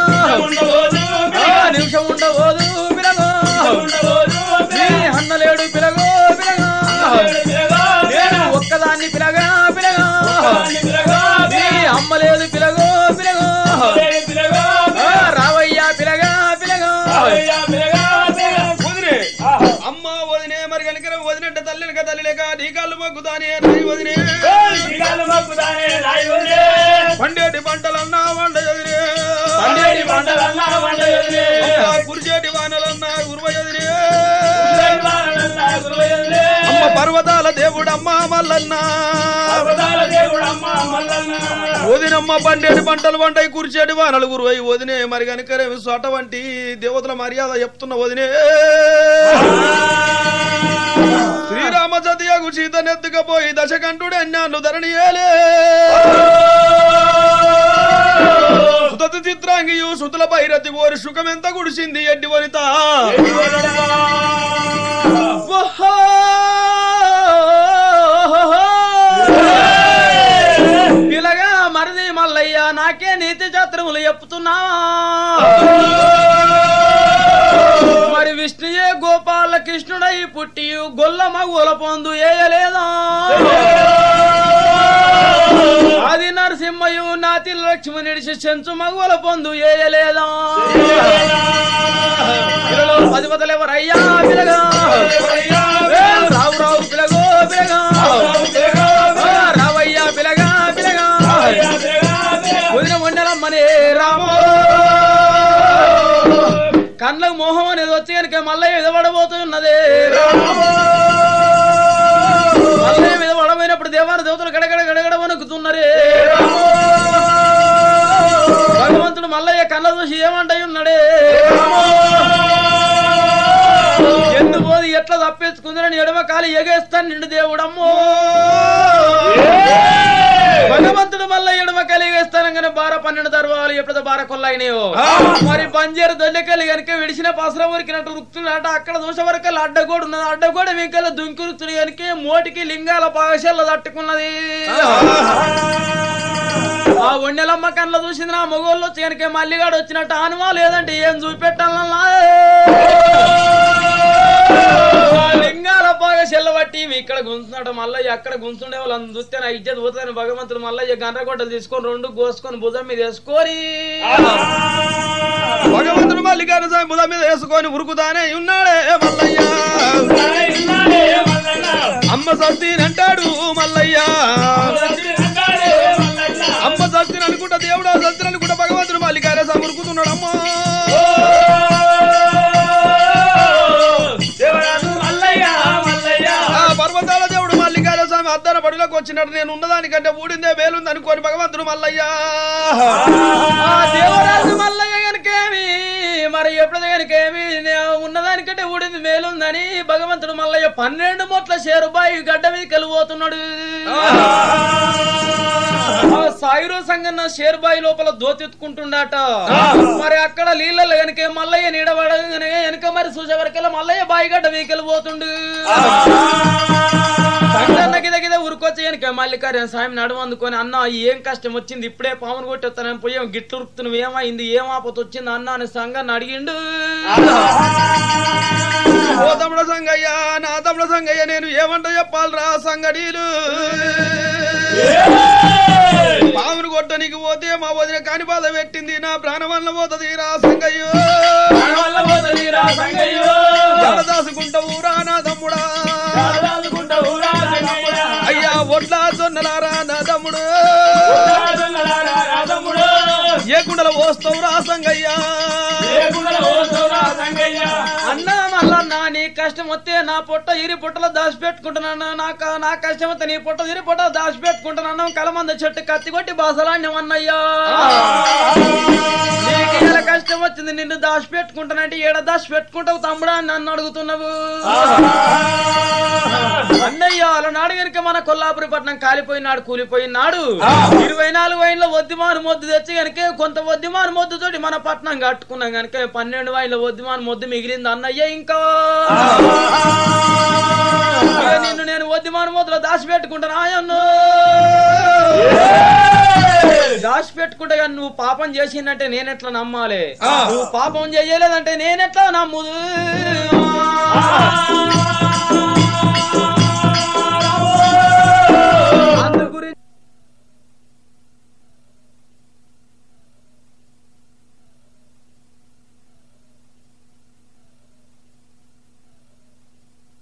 నిమిషం ఉండబోదు పిలగో, నీ అన్నలేడు పిలగో పిలగా, నేను ఒక్కదాన్ని పిలగా పిలగా, నీ అమ్మ లేదు పిలగో పిలగో, రావయ్యా పిలగా పిలగా.
వదినే అమ్మ వదినే మరి కనుక వదినట్ట తల్లిక తల్లి లేక నీ కాళ్ళు మొక్కుతానే రాయి వదినే, పండేటి పంటలన్నా వండ వదినే, కురిచేటి వానలన్నా గురువ వదినే, అమ్మ పర్వతాల దేవుడమ్మ మల్లన్న, వదినమ్మ పండేటి పంటలు వంటాయి, కురిచేటి వానలు గురువై వదినే మరి కనుక అటువంటి దేవతల మర్యాద చెప్తున్న వదినే. శ్రీరామ సతియగు సీతనెత్తుకపోయి దశకంఠుడు అన్నాను ధరణియేలే, సుత చిత్రాంగియు సుతుల పైరతి ఓరి సుఖమెంత గుడిసింది ఎడ్డి వనిత.
పిలగా మరిది మల్లయ్య నాకే నీతి చాత్రములు చెప్తున్నా, మరి విష్ణుయే గోపాల కృష్ణుడై పుట్టి గొల్ల మగుల పొందు ఏయలేదా, ఆది నరసింహయు నాతి లక్ష్మి నిడిచి చెంచు మగుల పొందు ఏయలేదా, 10 ఎవరయ్యా పిలగా, రావు రావు పిలగో పిలగా, రావయ్యా పిలగా పిలగా, వదిన వండలమ్మనే రామో, కండ్లకు మోహం అనేది వచ్చి కనుక మల్లయ్య మీద పడబోతున్నదే మల్లయ్య మీద పడబోయినప్పుడు దేవాన దేవతలు గడగడ గడగడ వణుకుతున్నారే భగవంతుడు మల్లయ్య కళ్ళ చూసి ఏమంటాయి ఉన్నాడే ఎందుకు పోది ఎట్లా తప్పించుకుందని ఎడమ కాలి ఎగేస్తాను నిండు దేవుడమ్మో భగవంతుడు మళ్ళీ ఎడమ కలిగేస్తాను కానీ 12 దర్వాలు ఎప్పుడైతే 12 కొల్లైనాయో మరి బంజేరు దొల్లెకలి కనుక విడిచిన పసర ఉరికినట్టు రుక్తున్నాట అక్కడ దోష వరకు అడ్డగోడు ఉన్నది అడ్డగోడ మీకల దుంకురుతుడు కనుక మోటికి లింగాల పాగశల్లో తట్టుకున్నది ఆ ఒండెలమ్మ కళ్ళ చూసింది నా మొగోళ్ళు వచ్చి కనుక మల్లిగాడు వచ్చినట్టు ఆనుమా లేదంటే ఏం చూపెట్టాలన్నా లింగాల బాగా చెల్లబట్టి ఇక్కడ గుంచున్నాడు మల్లయ్య అక్కడ గుంచుండే వాళ్ళని చూస్తే నా ఇజ్జత్ పోతుందని భగవంతుడు మల్లయ్య గండ్రగొడ్డలు తీసుకొని 2 కోసుకొని భుజం మీద వేసుకొని
భగవంతుడు మల్లికార్జున స్వామి భుజం మీద వేసుకొని ఉరుకుతానే ఉన్నాడే మల్లయ్య అమ్మ సత్తిని అంటాడు మల్లయ్య అమ్మ సత్తిని అనుకుంటా దేవుడు సత్తిని అనుకుంటా భగవంతుడు మల్లికార్జున స్వామి ఉరుకుతున్నాడు అమ్మా పర్వతాల దేవుడు మల్లికార్జున స్వామి అద్దర బడిలోకి వచ్చినట్టు నేను ఉన్నదానికంటే ఊడిందే వేలుంది అనుకోని భగవంతుడు మల్లయ్య
దేవరాజు మల్లయ్య కనుకేమి మరి ఎప్పుడు కనుకేమి ఉన్నదానికంటే ఊడింది మేలుందని భగవంతుడు మల్లయ్య 12 మూట్ల షేరుబాయి గడ్డ మీద కలిపోతున్నాడు సాయిరో సంగన్న షేర్బాయి లోపల దోతెత్తుకుంటుండట మరి అక్కడ నీళ్ళలో కనుక మల్లయ్య నీడబడగానే వెనక మరి చూసేవరకల్లా మల్లయ్య బాయిగడ్డ మీకెళ్ళి పోతుండు సంగన్న గిద ఉరుకొచ్చి వెనక మల్లికార్జున స్వామి నడుము అందుకొని అన్న ఏం కష్టం వచ్చింది ఇప్పుడే పామును కొట్టేస్తానని పోయాం గిట్లు ఉరుకుతున్నావు ఏమైంది ఏం ఆపత వచ్చింది అన్న అని సంగన్న అడిగిండు
ఓ తమ్ముడ సంగయ్య నా తమ్ముడ సంగయ్య నేను ఏమంట చెప్పాలరా సంగడీలు పామును కొట్టనికి పోతే మా వదిన కాని బాధ పెట్టింది నా ప్రాణం వల్ల పోతుంది రా సంగయ్యో దాసుకుంటావు రా నా తమ్ముడా అయ్యా ఒడ్లా జొన్నలారా నా తమ్ముడు ఏ గుండెల పోస్తావు రా సంగయ్యా
అన్నా మల్లన్న నీ కష్టం వస్తే నా పొట్ట ఇరి పొట్టలో దాచి పెట్టుకుంటున్నాను నా కష్టం వస్తే నీ పొట్ట ఇరి పొట్ట దాచి పెట్టుకుంటున్నాను కలమంద చెట్టు కత్తి కొట్టి బాసలాండం అన్నయ్యా నీకు ఎలా కష్టం వచ్చింది నిన్ను దాచి పెట్టుకుంటానంటే ఏడ దాచి పెట్టుకుంటావు తమ్ముడా అని నన్ను అడుగుతున్నావు అన్నయ్య అలనాడు కనుక మన కొల్లాపురి పట్నం కాలిపోయినాడు కూలిపోయినాడు 24 వైన్ల వద్దిమాను మొద్దు తెచ్చి కనుక కొంత వద్దిమాను మొద్దుతోటి మన పట్నం కట్టుకున్నాం కనుక 12 వైన్ల వద్దిమాను మొద్దు మిగిలింది అన్నయ్య ఇంకా నిన్ను నేను వద్దిమాను మొద్దులో దాచిపెట్టుకుంటాను ఆయన్ను దాచిపెట్టుకుంటే కానీ నువ్వు పాపం చేసిందంటే నేనెట్లా నమ్మాలి నువ్వు పాపం చేయలేదంటే నేనెట్లా నమ్ముదు